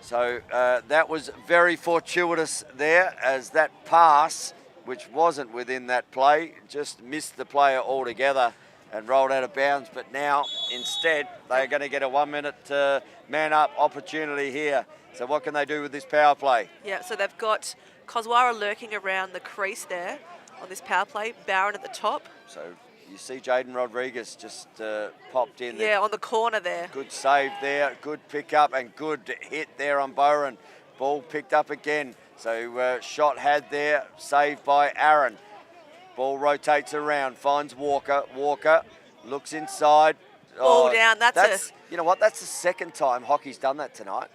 So that was very fortuitous there, as that pass, which wasn't within that play, just missed the player altogether and rolled out of bounds. But now, instead, they're going to get a 1-minute man-up opportunity here. So what can they do with this power play? Yeah, so they've got Kozwara lurking around the crease there on this power play, Barron at the top. So you see Jaden Rodriguez just popped in there. Yeah, on the corner there. Good save there, good pick up and good hit there on Bowen. Ball picked up again. So shot had there, saved by Aaron. Ball rotates around, finds Walker. Walker looks inside. Ball down, that's you know what, that's the second time hockey's done that tonight.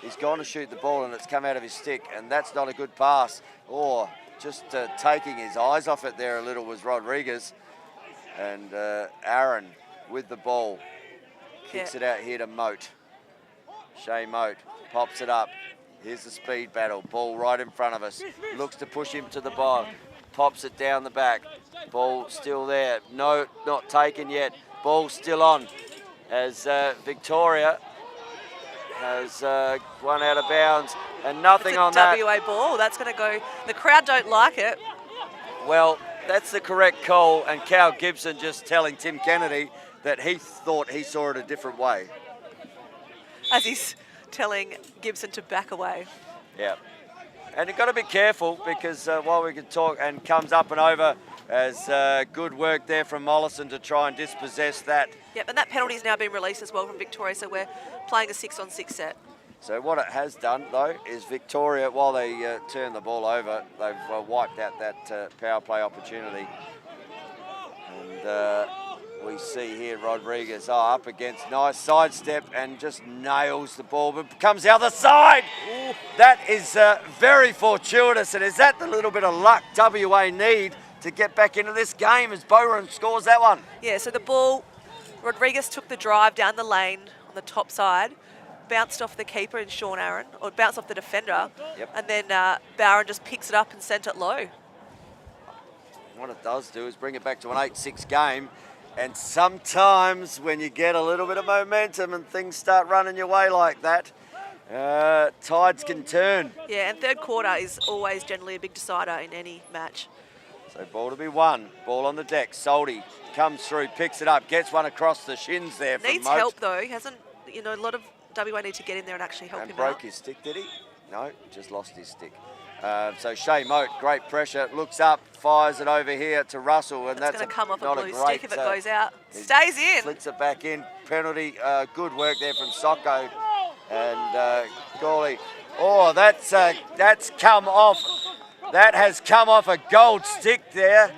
He's gone to shoot the ball and it's come out of his stick, and that's not a good pass. Or just taking his eyes off it there a little was Rodriguez. And Aaron with the ball. Kicks it out here to Moat. Shea Moat pops it up. Here's the speed battle. Ball right in front of us. Looks to push him to the ball. Pops it down the back. Ball still there. No, not taken yet. Ball still on as Victoria has one out of bounds and nothing on that. WA ball. That's going to go. The crowd don't like it. Well, that's the correct call, and Cal Gibson just telling Tim Kennedy that he thought he saw it a different way. As he's telling Gibson to back away. Yeah. And you've got to be careful because while we can talk, and comes up and over as good work there from Mollison to try and dispossess that. Yep, and that penalty's now been released as well from Victoria, so we're playing a 6-on-6 set. So what it has done, though, is Victoria, while they turn the ball over, they've wiped out that power play opportunity. And we see here Rodriguez up against, nice sidestep and just nails the ball, but comes the other side. Ooh. That is very fortuitous, and is that the little bit of luck WA need to get back into this game as Bowen scores that one? Yeah, so the ball, Rodriguez took the drive down the lane on the top side, bounced off the keeper in Sean Aaron, or bounced off the defender, and then Barron just picks it up and sent it low. What it does do is bring it back to an 8-6 game, and sometimes when you get a little bit of momentum and things start running your way like that, tides can turn. Yeah, and third quarter is always generally a big decider in any match. So ball to be won, ball on the deck, Soldy comes through, picks it up, gets one across the shins there from Needs Moat. help though, he hasn't, a lot of WA need to get in there and actually help him out. And broke his stick, did he? No, just lost his stick. So Shea Moat, great pressure, looks up, fires it over here to Russell, and that's going to come off a blue great, stick if it goes out. Stays in. Flicks it back in. Penalty, good work there from Socko and Gawley. Oh, that's come off. That has come off a gold stick there.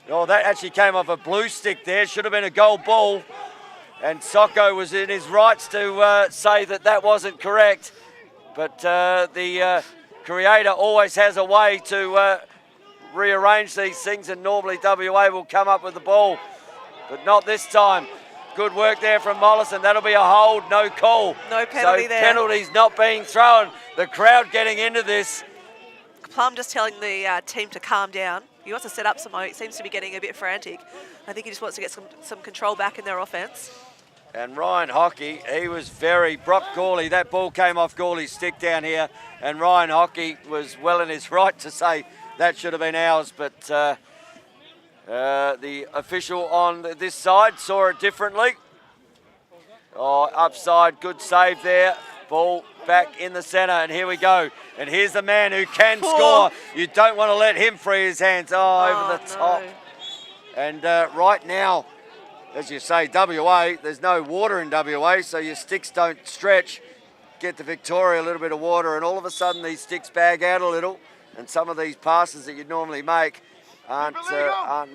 Oh, that actually came off a blue stick there. Should have been a gold ball. And Socko was in his rights to say that that wasn't correct. But the creator always has a way to rearrange these things, and normally WA will come up with the ball, but not this time. Good work there from Mollison. That'll be a hold, no call. No penalty there. Penalties not being thrown. The crowd getting into this. Plum just telling the team to calm down. He wants to set up some. He seems to be getting a bit frantic. I think he just wants to get some control back in their offense. And Ryan Hockey, he was Brock Gawley, that ball came off Gawley's stick down here, and Ryan Hockey was well in his right to say that should have been ours, but the official on this side saw it differently. Oh, upside, good save there. Ball back in the centre, and here we go. And here's the man who can score. You don't want to let him free his hands. Over the top. And right now, as you say, WA, there's no water in WA, so your sticks don't stretch. Get to Victoria, a little bit of water, and all of a sudden these sticks bag out a little, and some of these passes that you'd normally make aren't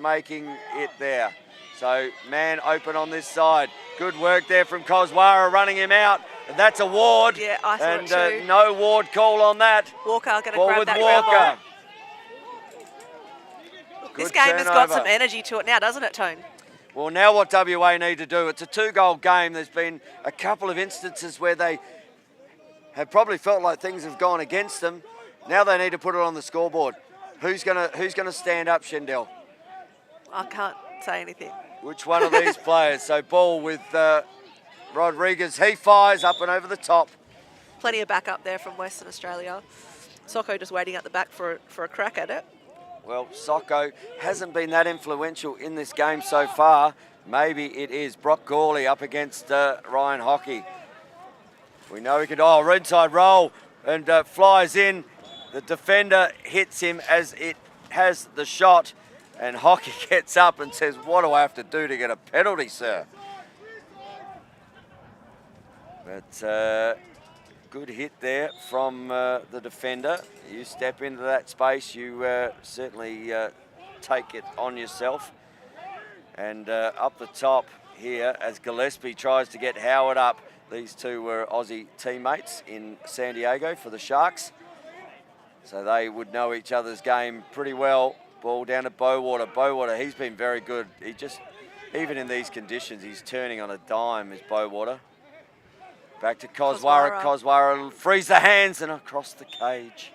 making it there. So man open on this side. Good work there from Koswara running him out. And that's a Ward. Yeah, I saw it too. No Ward call on that. Walker going to ball grab with that Walker. This game has got some energy to it now, doesn't it, Tone? Well, now what WA need to do, it's a 2-goal game. There's been a couple of instances where they have probably felt like things have gone against them. Now they need to put it on the scoreboard. Who's gonna stand up, Shendell? I can't say anything. Which one of these players? So ball with Rodriguez. He fires up and over the top. Plenty of backup there from Western Australia. Socko just waiting at the back for a crack at it. Well, Socko hasn't been that influential in this game so far. Maybe it is Brock Gawley up against Ryan Hockey. We know he could, inside roll and flies in. The defender hits him as it has the shot, and Hockey gets up and says, "What do I have to do to get a penalty, sir?" But good hit there from the defender. You step into that space, you certainly take it on yourself. And up the top here, as Gillespie tries to get Howard up. These two were Aussie teammates in San Diego for the Sharks. So they would know each other's game pretty well. Ball down to Bowater. Bowater, he's been very good. He just, even in these conditions, he's turning on a dime, is Bowater. Back to Koswara. Koswara frees the hands and across the cage.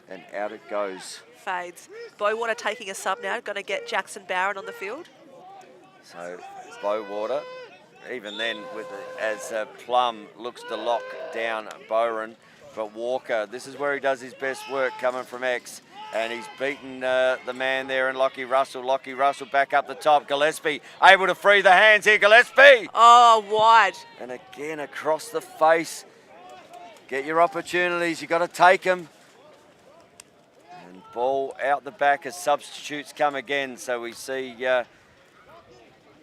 And out it goes. Fades. Bowater taking a sub now, going to get Jackson Barron on the field. So Bowater, even then, as Plum looks to lock down Bowen, but Walker, this is where he does his best work coming from X. And he's beaten the man there in Lockie Russell. Lockie Russell back up the top. Gillespie able to free the hands here. Gillespie! Oh, wide. And again across the face. Get your opportunities. You got to take them. And ball out the back as substitutes come again. So we see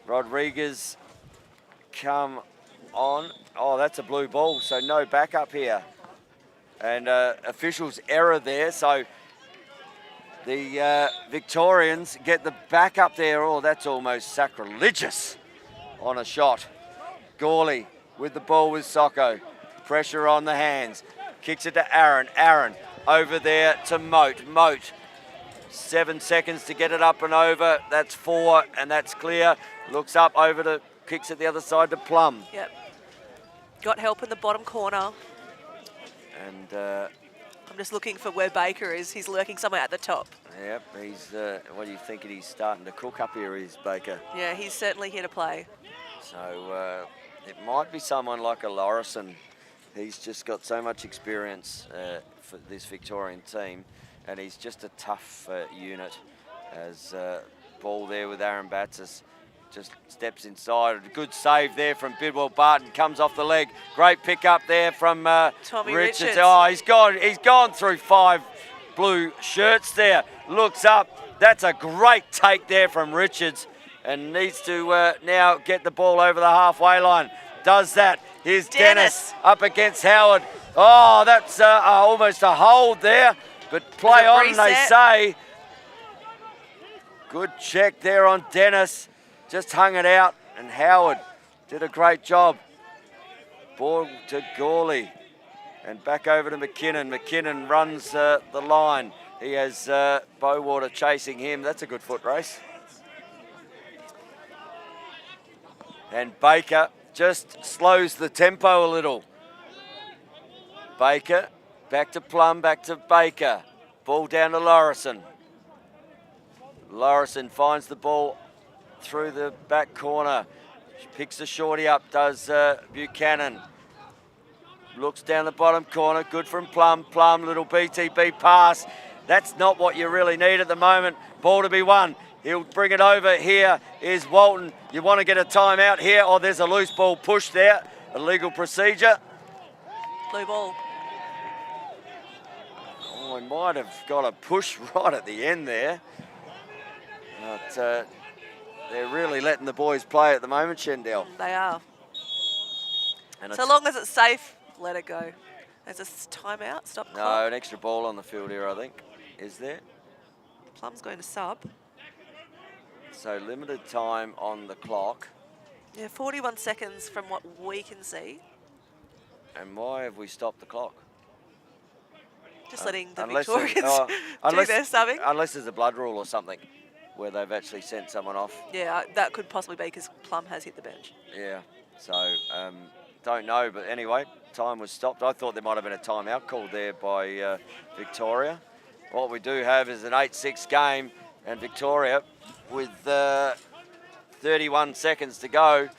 Rodriguez come on. Oh, that's a blue ball. So no backup here. And officials error there. So the Victorians get the back up there. Oh, that's almost sacrilegious on a shot. Gawley with the ball with Socko. Pressure on the hands. Kicks it to Aaron. Aaron over there to Moat. Moat. 7 seconds to get it up and over. That's 4, and that's clear. Looks up over to, kicks it the other side to Plum. Yep. Got help in the bottom corner. And I'm just looking for where Baker is. He's lurking somewhere at the top. yep, he's, what are you thinking? He's starting to cook up here, is Baker. Yeah, he's certainly here to play. So it might be someone like a Lorison. He's just got so much experience for this Victorian team, and he's just a tough unit. As ball there with Aaron Batsis. Just steps inside. A good save there from Bidwell Barton. Comes off the leg. Great pick up there from Tommy Richards. Oh, he's gone through 5 blue shirts there. Looks up. That's a great take there from Richards, and needs to now get the ball over the halfway line. Does that. Here's Dennis up against Howard. Oh, that's almost a hold there, but play on, reset? they say. Good check there on Dennis. Just hung it out, and Howard did a great job. Ball to Gawley, and back over to McKinnon. McKinnon runs the line. He has Bowater chasing him. That's a good foot race. And Baker just slows the tempo a little. Baker, back to Plum, back to Baker. Ball down to Lorison. Lorison finds the ball through the back corner. She picks the shorty up, does Buchanan. Looks down the bottom corner, good from Plum. Plum, little BTB pass. That's not what you really need at the moment. Ball to be won. He'll bring it over. Here is Walton. You want to get a timeout here? Oh, there's a loose ball push there. Illegal procedure. Blue ball. Oh, he might have got a push right at the end there. But they're really letting the boys play at the moment, Shendell. They are. And So long as it's safe, let it go. There's a timeout, stop no, clock. an extra ball on the field here, I think. Is there? Plum's going to sub. So limited time on the clock. Yeah, 41 seconds from what we can see. And why have we stopped the clock? Just letting the Unless Victorians there's- do their subbing. Unless there's a blood rule or something where they've actually sent someone off. Yeah, that could possibly be because Plum has hit the bench. Yeah, so don't know, but anyway, time was stopped. I thought there might have been a timeout called there by Victoria. What we do have is an 8-6 game, and Victoria, with 31 seconds to go,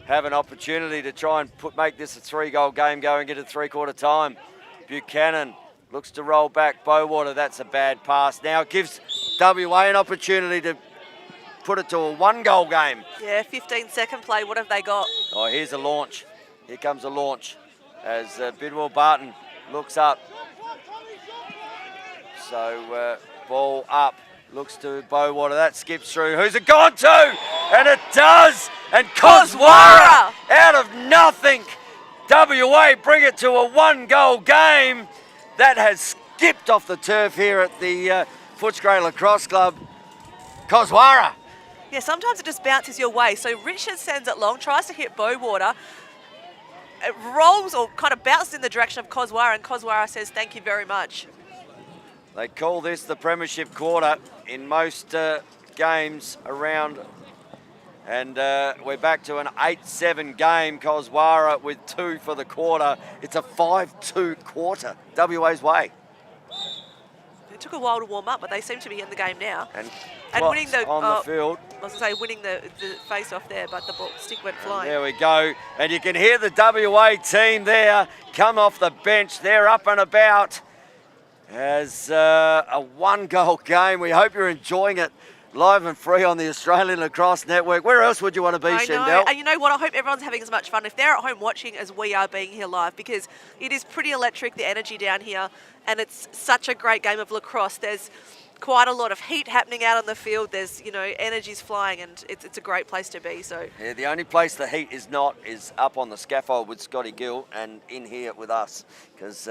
have an opportunity to try and make this a 3-goal game going into three-quarter time. Buchanan looks to roll back. Bowater, that's a bad pass. Now it gives WA an opportunity to put it to a 1-goal game. Yeah, 15-second play. What have they got? Oh, here's a launch. Here comes a launch as Bidwell Barton looks up. So ball up, looks to Bowater. That skips through. Who's it gone to? And it does. And Koswara out of nothing. WA bring it to a 1-goal game. That has skipped off the turf here at the Footscray Lacrosse Club, Coswara. Yeah, sometimes it just bounces your way. So Richard sends it long, tries to hit Bowater. It rolls or kind of bounces in the direction of Coswara, and Coswara says thank you very much. They call this the Premiership quarter in most games around. And we're back to an 8-7 game. Coswara with 2 for the quarter. It's a 5-2 quarter, WA's way. It took a while to warm up, but they seem to be in the game now. And winning the on the field. I was going to say winning the face-off there, but the ball stick went flying. There we go. And you can hear the WA team there come off the bench. They're up and about as a 1-goal game. We hope you're enjoying it live and free on the Australian Lacrosse Network. Where else would you want to be, Shendell? And you know what? I hope everyone's having as much fun if they're at home watching as we are being here live, because it is pretty electric, the energy down here, and it's such a great game of lacrosse. There's quite a lot of heat happening out on the field. There's, energy's flying, and it's a great place to be. So yeah, the only place the heat is not is up on the scaffold with Scotty Gill and in here with us, because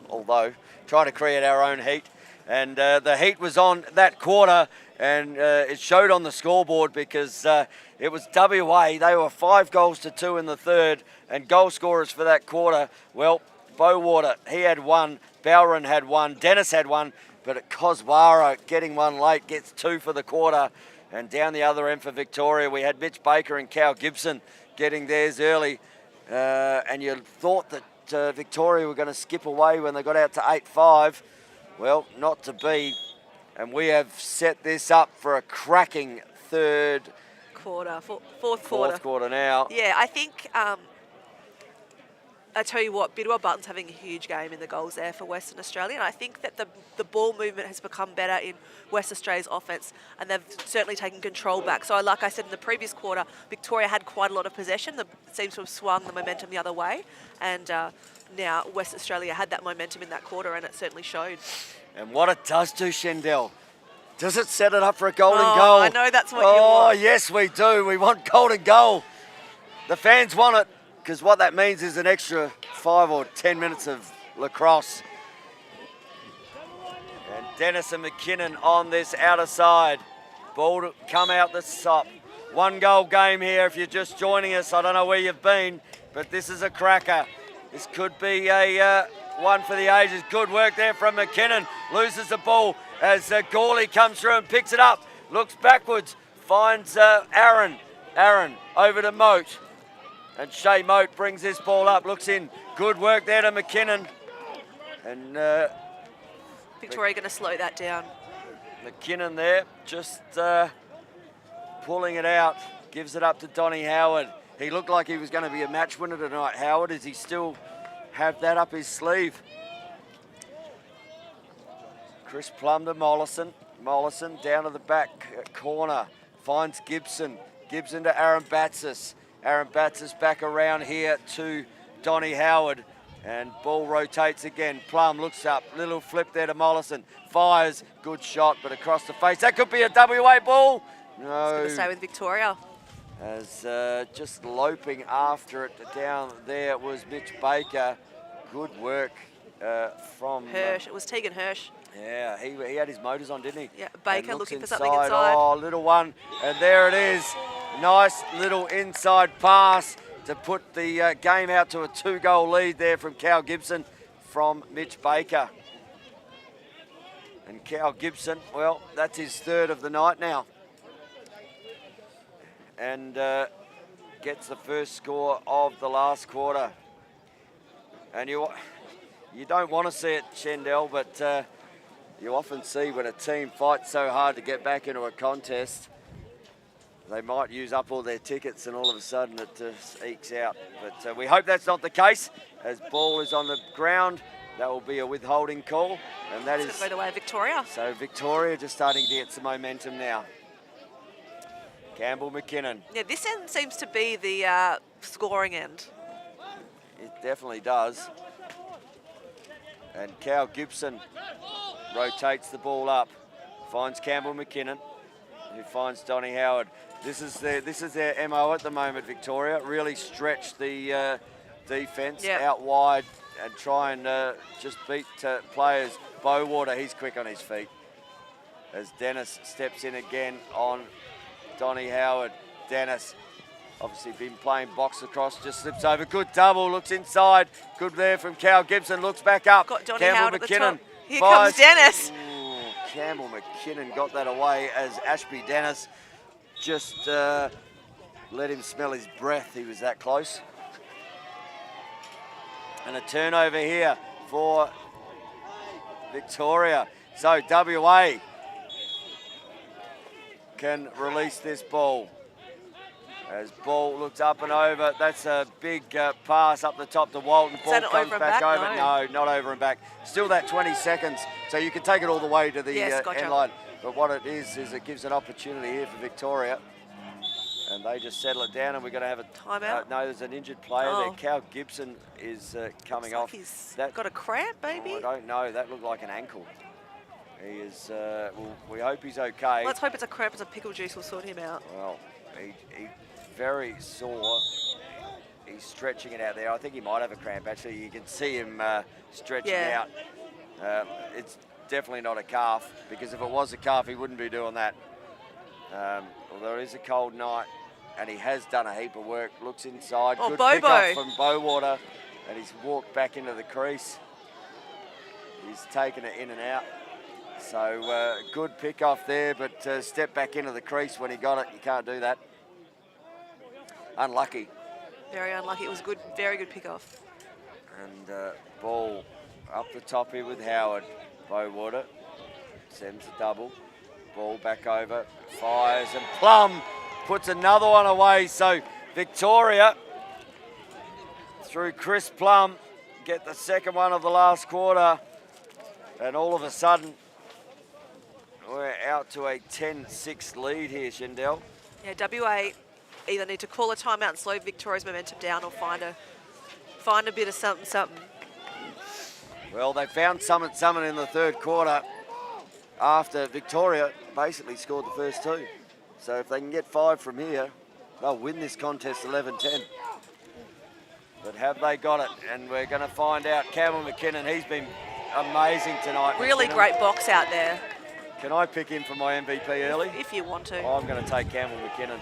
although try to create our own heat, and the heat was on that quarter. And it showed on the scoreboard because it was WA. They were 5-2 in the third, and goal scorers for that quarter. Well, Bowater, he had 1. Bowron had 1. Dennis had 1. But at Coswara, getting 1 late, gets 2 for the quarter. And down the other end for Victoria, we had Mitch Baker and Cal Gibson getting theirs early. And you thought that Victoria were going to skip away when they got out to 8-5. Well, not to be. And we have set this up for a cracking third quarter, fourth quarter now. Yeah, I think, I tell you what, Bidwell Button's having a huge game in the goals there for Western Australia, and I think that the ball movement has become better in West Australia's offence, and they've certainly taken control back. So like I said in the previous quarter, Victoria had quite a lot of possession. It seems to have swung the momentum the other way, and now West Australia had that momentum in that quarter, and it certainly showed. And what it does do, Shendell, does it set it up for a golden goal? Oh, I know that's what you want. Oh, yes, we do. We want golden goal. The fans want it, because what that means is an extra 5 or 10 minutes of lacrosse. And Dennis and McKinnon on this outer side. Ball to come out the top. 1-goal game here if you're just joining us. I don't know where you've been, but this is a cracker. This could be a one for the ages. Good work there from McKinnon. Loses the ball as Gawley comes through and picks it up. Looks backwards. Finds Aaron. Aaron over to Moat. And Shea Moat brings this ball up. Looks in. Good work there to McKinnon. And Victoria going to slow that down. McKinnon there just pulling it out. Gives it up to Donnie Howard. He looked like he was going to be a match winner tonight, Howard. Does he still have that up his sleeve? Chris Plum to Mollison. Mollison down to the back corner. Finds Gibson. Gibson to Aaron Batsis. Aaron Batsis back around here to Donnie Howard. And ball rotates again. Plum looks up. Little flip there to Mollison. Fires. Good shot, but across the face. That could be a WA ball. No. It's going to stay with Victoria. As just loping after it down there was Mitch Baker. Good work from Hirsch. It was Tegan Hirsch. Yeah, he had his motors on, didn't he? Yeah, Baker looking for something inside. Oh, little one. And there it is. Nice little inside pass to put the game out to a 2-goal lead there from Cal Gibson from Mitch Baker. And Cal Gibson, well, that's his third of the night now. And gets the first score of the last quarter. And you don't want to see it, Shendell, but you often see when a team fights so hard to get back into a contest, they might use up all their tickets and all of a sudden it just ekes out. But we hope that's not the case. As ball is on the ground, that will be a withholding call. And that is by the way of Victoria. So Victoria just starting to get some momentum now. Campbell McKinnon. Yeah, this end seems to be the scoring end. It definitely does. And Cal Gibson rotates the ball up, finds Campbell McKinnon, who finds Donnie Howard. This is their MO at the moment, Victoria. Really stretch the defence out wide and try and just beat players. Bowater, he's quick on his feet. as Dennis steps in again on Donnie Howard. Dennis, obviously been playing box lacrosse, just slips over. Good double, looks inside. Good there from Cal Gibson, looks back up. Got Donnie Campbell Howard at the McKinnon top. Here fires. comes Dennis. Ooh, Campbell McKinnon got that away as Ashby Dennis just let him smell his breath. He was that close. And a turnover here for Victoria. So WA can release this ball. As ball looks up and over, that's a big pass up the top to Walton. Ball comes back over. No, not over and back. Still that 20 seconds, so you can take it all the way to the end line. But what it is it gives an opportunity here for Victoria. And they just settle it down, and we're going to have a timeout. No, there's an injured player there. Cal Gibson is coming off. He's got a cramp, maybe? I don't know. That looked like an ankle. He is. Well, we hope he's okay. Let's hope it's a cramp. It's a pickle juice. We'll sort him out. Well, he very sore. He's stretching it out there. I think he might have a cramp. Actually, you can see him stretching out. It's definitely not a calf, because if it was a calf, he wouldn't be doing that. Although it is a cold night, and he has done a heap of work. Looks inside. Good pick up from Bowater, and he's walked back into the crease. He's taken it in and out. So good pick off there, but step back into the crease when he got it. You can't do that. Unlucky. Very unlucky. It was good, very good pick off. And ball up the top here with Howard. Bowater sends a double. Ball back over, fires, and Plum puts another one away. So Victoria, through Chris Plum, get the second one of the last quarter. And all of a sudden, we're out to a 10-6 lead here, Shindell. Yeah, WA either need to call a timeout and slow Victoria's momentum down, or find a bit of something. Well, they found something in the third quarter after Victoria basically scored the first two. So if they can get 5 from here, they'll win this contest 11-10. But have they got it? And we're going to find out. Campbell McKinnon, he's been amazing tonight. Really great box out there. Can I pick him for my MVP early? If you want to. I'm going to take Campbell McKinnon.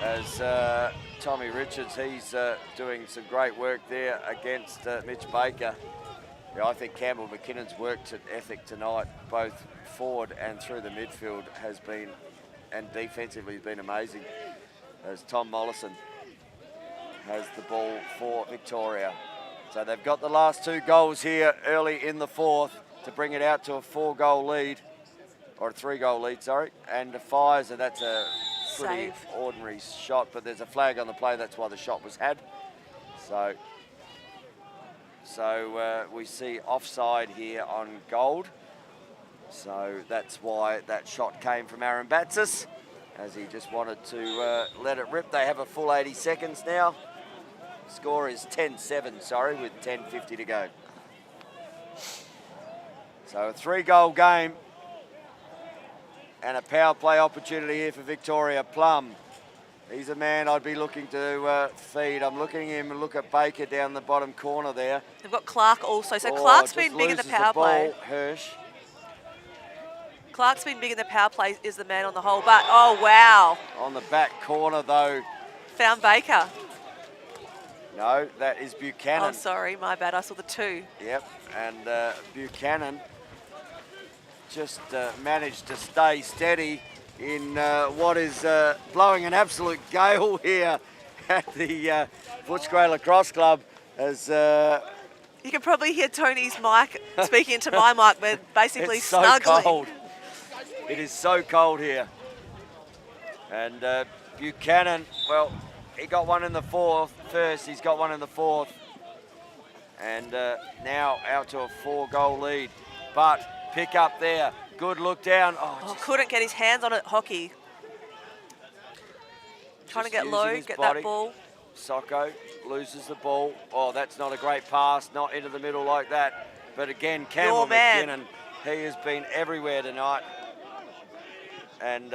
As Tommy Richards, he's doing some great work there against Mitch Baker. Yeah, I think Campbell McKinnon's work ethic tonight, both forward and through the midfield, has been, and defensively has been amazing. As Tom Mollison has the ball for Victoria. So they've got the last 2 goals here early in the fourth to bring it out to a 4-goal lead, or a 3-goal lead, sorry, and the fires, and that's a pretty ordinary shot, but there's a flag on the play, that's why the shot was had. So we see offside here on Gold. So that's why that shot came from Aaron Batsis, as he just wanted to let it rip. They have a full 80 seconds now. Score is 10-7, sorry, with 10:50 to go. So a 3-goal game and a power play opportunity here for Victoria. Plum, he's a man I'd be looking to feed. I'm looking at him and look at Baker down the bottom corner there. They've got Clark also. So Clark's been big in the power play. Hirsch. Clark's been big in the power play, is the man on the hole. But, oh, wow. On the back corner, though. Found Baker. No, that is Buchanan. Oh, sorry, my bad. I saw the 2. Yep, and Buchanan just managed to stay steady in what is blowing an absolute gale here at the Footscray Lacrosse Club. As you can probably hear Tony's mic speaking into my mic. We're basically it's so snuggling. Cold. It is so cold here. And Buchanan, well, he got one in the first, he's got one in the fourth. And now out to a 4-goal lead. But pick up there, good look down. Oh, couldn't get his hands on it, Hockey. Trying to get low, get that ball. Socko loses the ball. Oh, that's not a great pass, not into the middle like that. But again, Campbell McKinnon, he has been everywhere tonight. And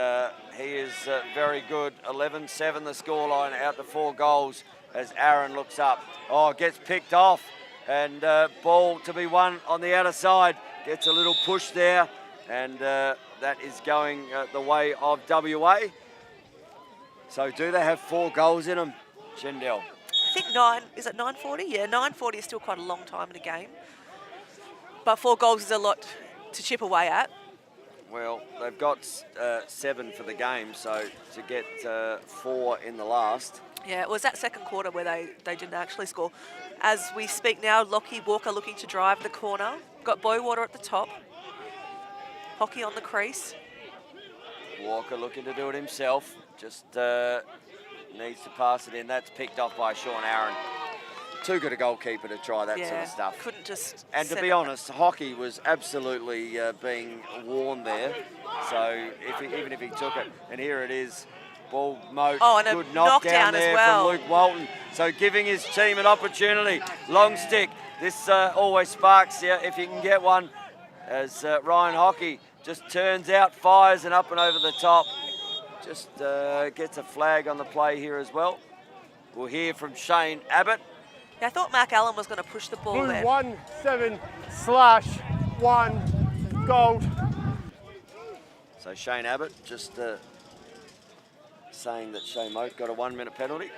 he is very good. 11-7 the scoreline, out to 4 goals as Aaron looks up. Oh, gets picked off, and ball to be won on the outer side. Gets a little push there, and that is going the way of WA. So do they have 4 goals in them, Jindal? I think is it 9:40? Yeah, 9:40 is still quite a long time in a game. But 4 goals is a lot to chip away at. Well, they've got 7 for the game, so to get 4 in the last. Yeah, it was that second quarter where they didn't actually score. As we speak now, Lockie Walker looking to drive the corner. Got Boywater at the top. Hockey on the crease. Walker looking to do it himself. Just needs to pass it in. That's picked off by Sean Aaron. Too good a goalkeeper to try that sort of stuff. Couldn't just. And to be honest, hockey was absolutely being worn there. So even if he took it, and here it is, ball moat. Oh, and a good knockdown as there well from Luke Walton. So giving his team an opportunity. Long stick. This always sparks you if you can get one. As Ryan Hockey just turns out, fires and up and over the top. Just gets a flag on the play here as well. We'll hear from Shane Abbott. Yeah, I thought Mark Allen was going to push the ball Blue there. 17/1 gold. So Shane Abbott just saying that Shane Moat got a 1-minute penalty.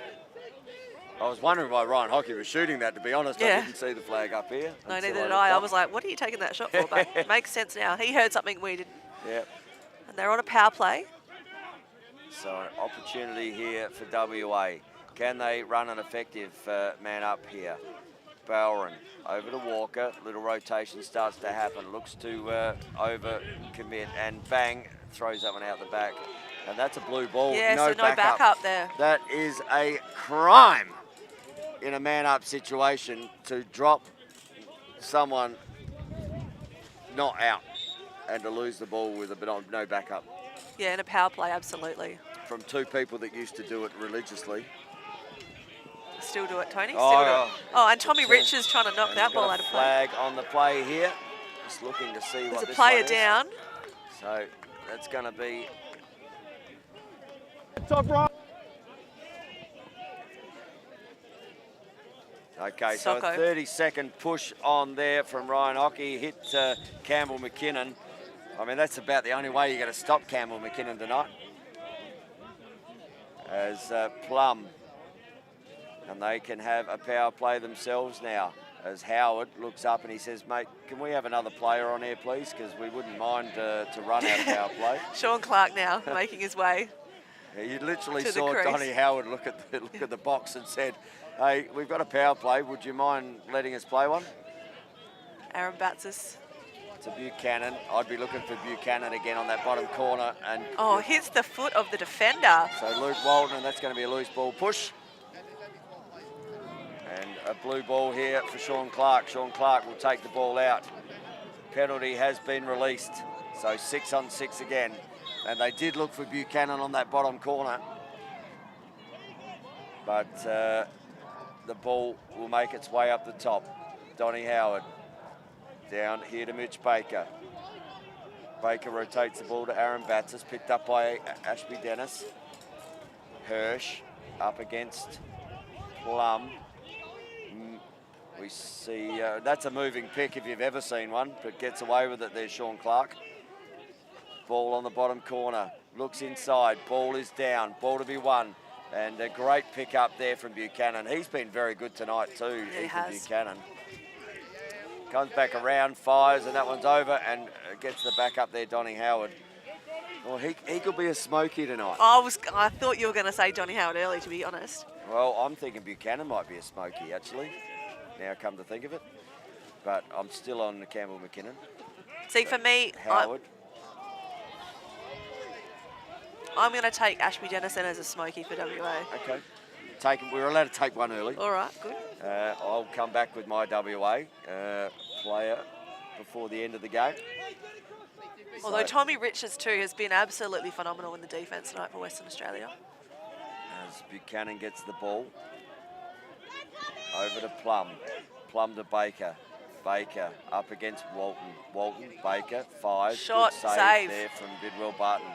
I was wondering why Ryan Hockey was shooting that, to be honest. Yeah. I didn't see the flag up here. No, neither did I. I was like, what are you taking that shot for? But it makes sense now. He heard something we didn't. Yeah. And they're on a power play. So an opportunity here for WA. Can they run an effective man up here? Bowron over to Walker. Little rotation starts to happen. Looks to over commit and bang, throws that one out the back. And that's a blue ball. Yeah, no so no backup there. That is a crime in a man up situation to drop someone not out and to lose the ball with no backup. Yeah, in a power play, absolutely. From 2 people that used to do it religiously. Still do it, Tony. Oh, Still do it. Oh, and Tommy Richards trying to knock and that ball out of play. Flag on the play here. Just looking to see what There's a this player one is. down. So that's going to be. Top right. Okay, so a Socko. 30-second push on there from Ryan Hockey. Hit Campbell McKinnon. I mean, that's about the only way you're going to stop Campbell McKinnon tonight. As Plum. And they can have a power play themselves now. As Howard looks up and he says, mate, can we have another player on here, please? Because we wouldn't mind to run our power play. Sean Clark now making his way. Yeah, you literally to the saw crease. Donnie Howard look at the box and said, hey, we've got a power play. Would you mind letting us play one? Aaron Batsis. To Buchanan. I'd be looking for Buchanan again on that bottom corner. And Oh, hits the foot of the defender. so Luke Walton, and that's going to be a loose ball push. And a blue ball here for Sean Clark. Sean Clark will take the ball out. Penalty has been released. So 6 on 6 again. And they did look for Buchanan on that bottom corner. But the ball will make its way up the top. Donnie Howard down here to Mitch Baker. Baker rotates the ball to Aaron Batsis, picked up by Ashby Dennis. Hirsch up against Plum. We see, that's a moving pick if you've ever seen one, but gets away with it there, Sean Clark. Ball on the bottom corner, looks inside, ball is down, ball to be won. And a great pick up there from Buchanan. He's been very good tonight too, Yeah, he has. Buchanan. Comes back around, fires, and that one's over, and gets the back up there, Donnie Howard. Well, he could be a smoky tonight. I thought you were going to say Donnie Howard early, to be honest. Well, I'm thinking Buchanan might be a smoky, actually, now come to think of it. But I'm still on Campbell McKinnon. See, for me, Howard. I'm going to take Ashby Dennison as a smoky for WA. Okay. We're allowed to take one early. All right, good. I'll come back with my WA player before the end of the game. Although So- Tommy Richards, too, has been absolutely phenomenal in the defence tonight for Western Australia. As Buchanan gets the ball. Over to Plum. Plum to Baker. Baker up against Walton. Walton, Baker, fires. Shot, Good save. there from Bidwell Barton.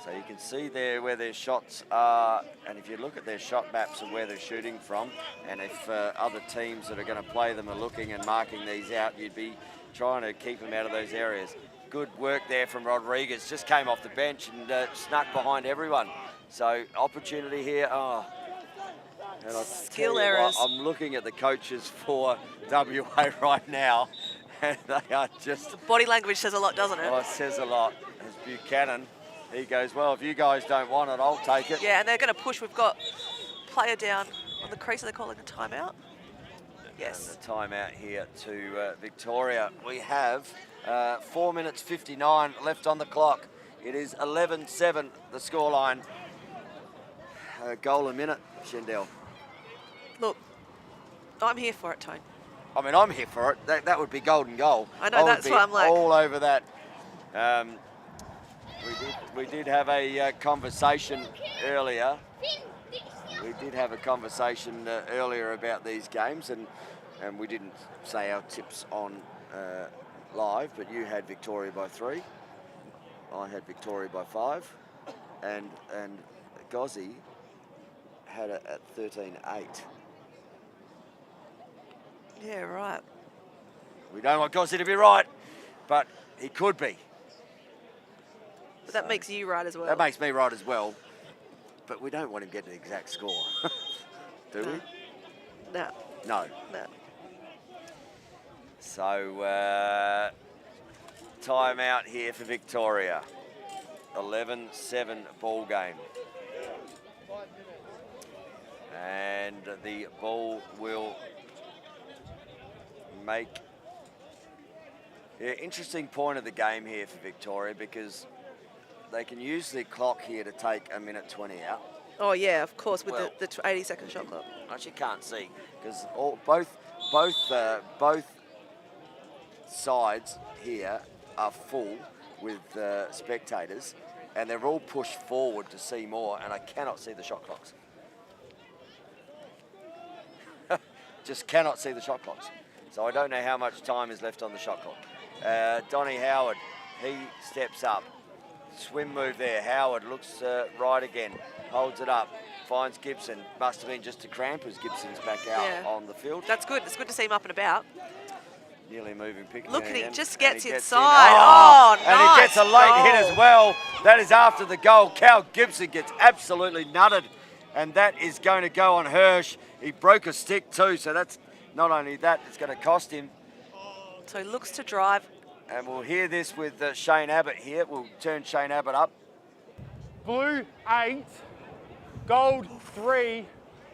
So you can see there where their shots are, and if you look at their shot maps of where they're shooting from, and if other teams that are going to play them are looking and marking these out, you'd be trying to keep them out of those areas. good work there from Rodriguez. Just came off the bench and snuck behind everyone. So opportunity here. Oh, and I'll Skill tell you errors. what, I'm looking at the coaches for WA right now, and they are just... The body language says a lot, doesn't it? Oh, it says a lot. As Buchanan, he goes, well, if you guys don't want it, I'll take it. Yeah, and they're going to push. We've got player down on the crease. Are they calling a timeout? Yes. And the timeout here to Victoria. We have 4 minutes 59 left on the clock. It is 11-7, the scoreline. A goal a minute, Shendell. Look, I'm here for it, Tone. I mean, I'm here for it. That would be golden goal. I know, that's what I'm like. All over that. We did have a conversation earlier. We did have a conversation earlier about these games, and we didn't say our tips on live, but you had Victoria by 3. I had Victoria by 5, and Gozzy had it at 13-8. Yeah, right. We don't want Gozzy to be right, but he could be. But that makes you right as well. That makes me right as well, but we don't want him getting the exact score, do we? No. No. No. So, timeout here for Victoria. 11-7 ball game. And the ball will make... Yeah, interesting point of the game here for Victoria, because they can use the clock here to take a minute 20 out. Oh, yeah, of course, with Well, the 80-second shot clock. Actually, can't see, because both sides here are full with spectators, and they're all pushed forward to see more, and I cannot see the shot clocks. Just cannot see the shot clocks. So I don't know how much time is left on the shot clock. Donnie Howard, he steps up. Swim move there. Howard looks right again, holds it up, finds Gibson. Must have been just a cramp as Gibson's back out on the field. That's good. It's good to see him up and about. Nearly moving pick. Look at again. him, just And gets he inside. in. Oh, and nice he gets a late hit goal. as well. That is after the goal. Cal Gibson gets absolutely nutted, and that is going to go on Hirsch. He broke a stick too, so that's not only that, it's going to cost him. So he looks to drive. And we'll hear this with Shane Abbott here. We'll turn Shane Abbott up. Blue 8, gold 3,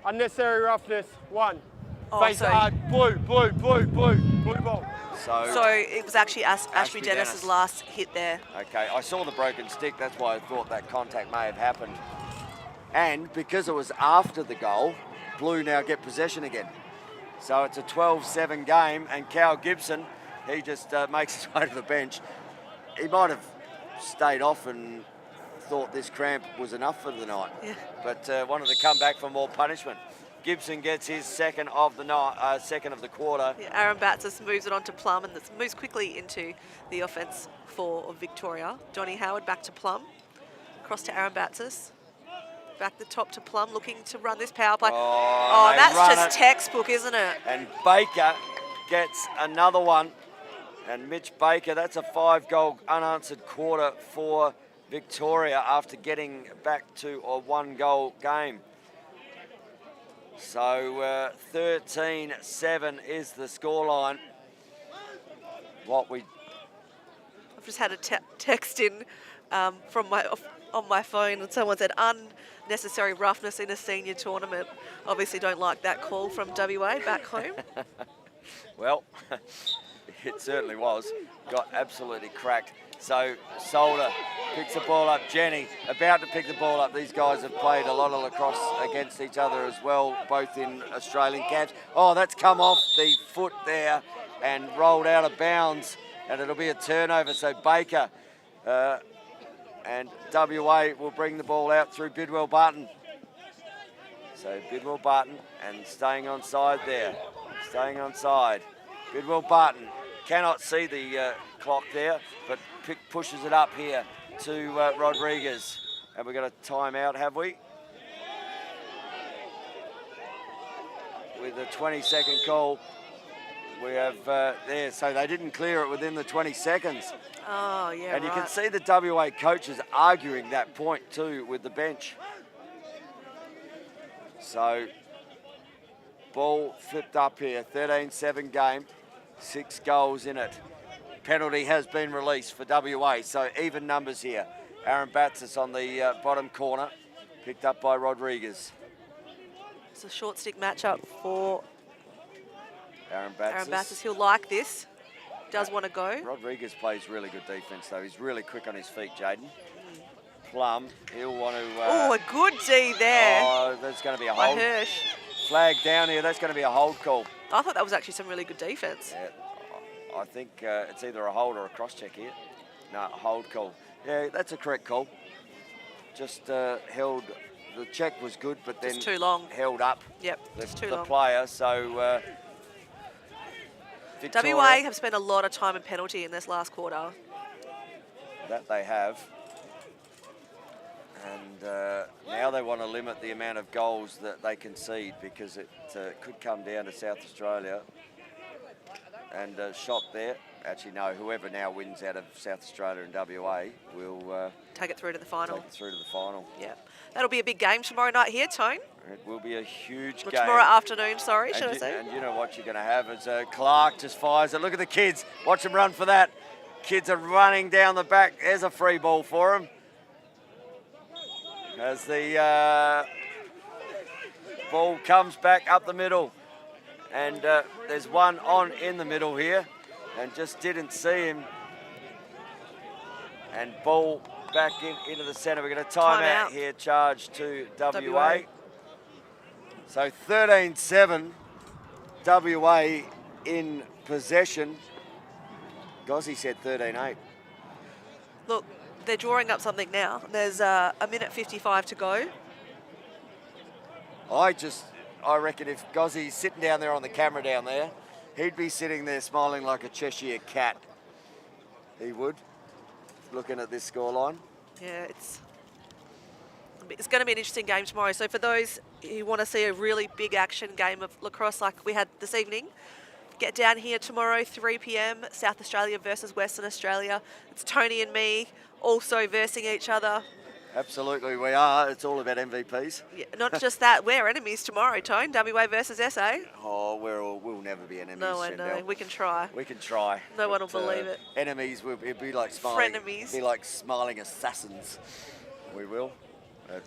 unnecessary roughness 1. Oh, Face so- blue ball. So it was actually Ashby Dennis's Dennis. last hit there. Okay, I saw the broken stick. That's why I thought that contact may have happened. And because it was after the goal, Blue now get possession again. So it's a 12-7 game, and Cal Gibson, he just makes his way to the bench. He might have stayed off and thought this cramp was enough for the night, but wanted to come back for more punishment. Gibson gets his second of the night, second of the quarter. Yeah, Aaron Batsis moves it on to Plum, and this moves quickly into the offense for Victoria. Donnie Howard back to Plum, across to Aaron Batsis. Back the top to Plum, looking to run this power play. Oh, they that's run just it. textbook, isn't it? And Baker gets another one. And Mitch Baker, that's a 5-goal unanswered quarter for Victoria after getting back to a 1-goal game. So 13-7 is the scoreline. I've just had a text in from on my phone, and someone said unnecessary roughness in a senior tournament. Obviously don't like that call from WA back home. Well, it certainly was. Got absolutely cracked. So Solder picks the ball up. Jenny about to pick the ball up. These guys have played a lot of lacrosse against each other as well, both in Australian camps. Oh, that's come off the foot there and rolled out of bounds, and it'll be a turnover. So Baker and WA will bring the ball out through Bidwell Barton. So Bidwell Barton and staying on side there. Staying on side. Bidwell Barton cannot see the clock there, but pushes it up here to Rodriguez. And we've got a timeout, have we? With a 20-second call. we have there. So they didn't clear it within the 20 seconds. Oh, yeah, And you right. can see the WA coaches arguing that point too with the bench. So, ball flipped up here, 13-7 game, 6 goals in it. Penalty has been released for WA, so even numbers here. Aaron Batsis on the bottom corner, picked up by Rodriguez. It's a short stick matchup for Aaron Batsis. Aaron Batsis. He'll like this. Does want to go. Rodriguez plays really good defence, though. He's really quick on his feet, Jaden. Plum, he'll want to... Oh, a good D there. Oh, there's going to be a By hold. Hirsch. Flag down here, that's going to be a hold call. I thought that was actually some really good defence. Yeah, I think it's either a hold or a cross-check here. No, a hold call. Yeah, that's a correct call. Just held... The check was good, but then Just too long. held up Yep, just too long. player, so... Victoria, WA have spent a lot of time and penalty in this last quarter. that they have. And now they want to limit the amount of goals that they concede because it could come down to South Australia. And shot there. Actually, no, whoever now wins out of South Australia and WA will Take it through to the final. take it through to the final. Yeah. That'll be a big game tomorrow night here, Tone. It will be a huge Or game. tomorrow afternoon, sorry, And should I you- say. And you know what you're going to have is Clark just fires it. Look at the kids. Watch them run for that. Kids are running down the back. There's a free ball for them. As the ball comes back up the middle. And there's one on in the middle here. And just didn't see him. And ball back into the centre. We're going to time out here. Charge to WA. So 13-7, WA in possession. Gozzy said 13-8. Look, they're drawing up something now. There's a minute 55 to go. I reckon if Gozzy's sitting down there on the camera down there, he'd be sitting there smiling like a Cheshire cat. He would, looking at this scoreline. Yeah, it's going to be an interesting game tomorrow. So for those who want to see a really big action game of lacrosse like we had this evening, get down here tomorrow, 3 p.m, South Australia versus Western Australia. It's Tony and me also versing each other. Absolutely, we are. It's all about MVPs. Yeah, not just that, we're enemies tomorrow, Tone. WA versus SA. Oh, we'll never be enemies. No, I know. Shandell. We can try. We can try. No one will but, believe it. Enemies, it'd be like smiling. Frenemies. Be like smiling assassins. We will. But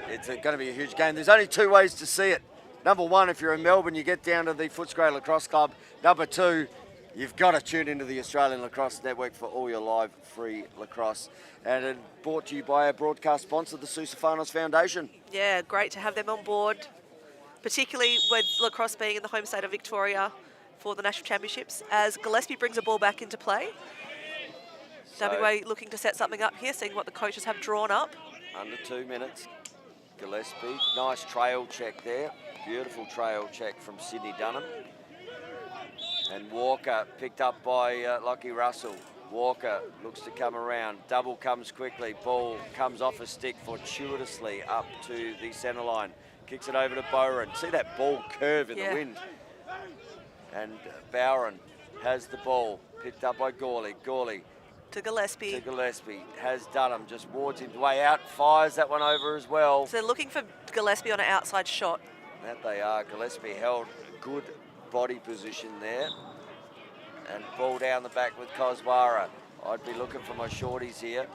it's going to be a huge game. There's only 2 ways to see it. Number 1, if you're in Melbourne, you get down to the Footscray Lacrosse Club. Number 2, you've got to tune into the Australian Lacrosse Network for all your live free lacrosse. And it's brought to you by our broadcast sponsor, the Susafanos Foundation. Yeah, great to have them on board, particularly with lacrosse being in the home state of Victoria for the National Championships, as Gillespie brings the ball back into play. So, WA looking to set something up here, seeing what the coaches have drawn up. under 2 minutes. Gillespie, nice trail check there. Beautiful trail check from Sydney Dunham. And Walker picked up by Lockie Russell. Walker looks to come around. Double comes quickly. Ball comes off a stick fortuitously up to the centre line. Kicks it over to Bowron. See that ball curve in the wind. And Bowron has the ball. Picked up by Gawley. Gawley To Gillespie. to Gillespie. Has Dunham. Just wards his way out. Fires that one over as well. So they're looking for Gillespie on an outside shot. That they are. Gillespie held a good body position there. And ball down the back with Koswara. I'd be looking for my shorties here.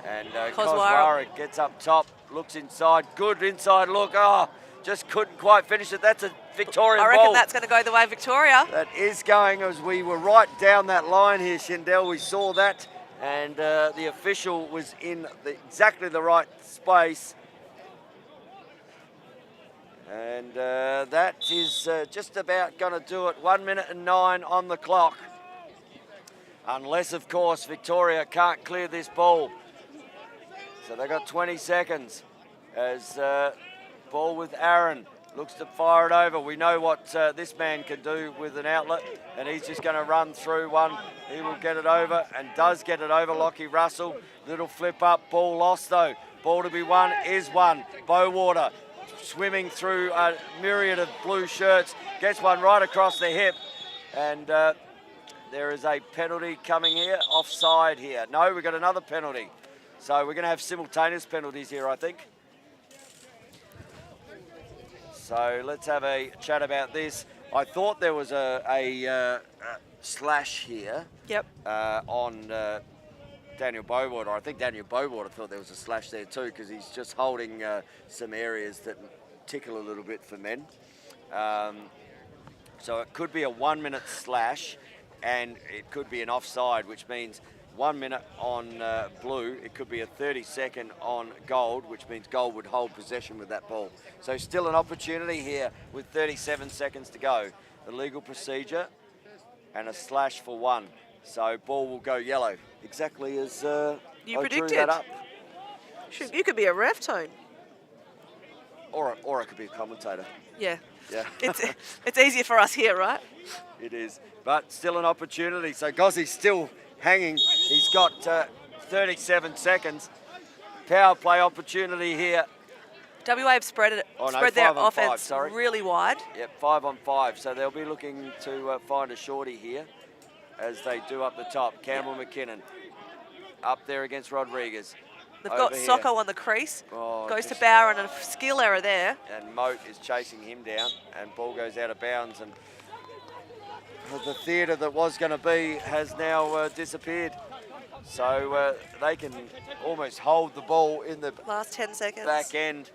And Koswara gets up top, looks inside. Good inside look. Oh, just couldn't quite finish it. That's a Victorian ball. I reckon that's going to go the way of Victoria. That is going, as we were right down that line here, Shandell. We saw that. And the official was in exactly the right space. And that is just about going to do it. 1 minute and 9 on the clock. Unless, of course, Victoria can't clear this ball. So they've got 20 seconds. As ball with Aaron. Looks to fire it over. We know what this man can do with an outlet. And he's just going to run through one. He will get it over and does get it over. Lockie Russell. Little flip up. Ball lost, though. Ball to be won is won. Bowater swimming through a myriad of blue shirts, gets one right across the hip, And there is a penalty coming here, offside here. No, we've got another penalty. So we're going to have simultaneous penalties here, I think. So let's have a chat about this. I thought there was a slash here. Yep. On Daniel Bowater. I think Daniel Bowater thought there was a slash there too, because he's just holding some areas that tickle a little bit for men. So it could be a 1 minute slash, and it could be an offside, which means 1 minute on blue. It could be a 30-second on gold, which means gold would hold possession with that ball. So still an opportunity here with 37 seconds to go. The legal procedure and a slash for 1. So ball will go yellow, exactly as You I predicted. drew that up. Shoot, you could be a ref, Tone. Or I could be a commentator. Yeah. Yeah. It's easier for us here, right? It is, but still an opportunity. So Gozzie's still hanging. He's got 37 seconds. Power play opportunity here. WA have spread their 5 on 5, offense really wide. Yep, 5 on 5. So they'll be looking to find a shorty here, as they do up the top. Campbell McKinnon up there against Rodriguez. They've Over got here. Socko on the crease. Oh, Goes to just- Bauer and a skill error there. And Moat is chasing him down, and ball goes out of bounds, and the theatre that was going to be has now disappeared. So they can almost hold the ball in the Last 10 seconds. back end,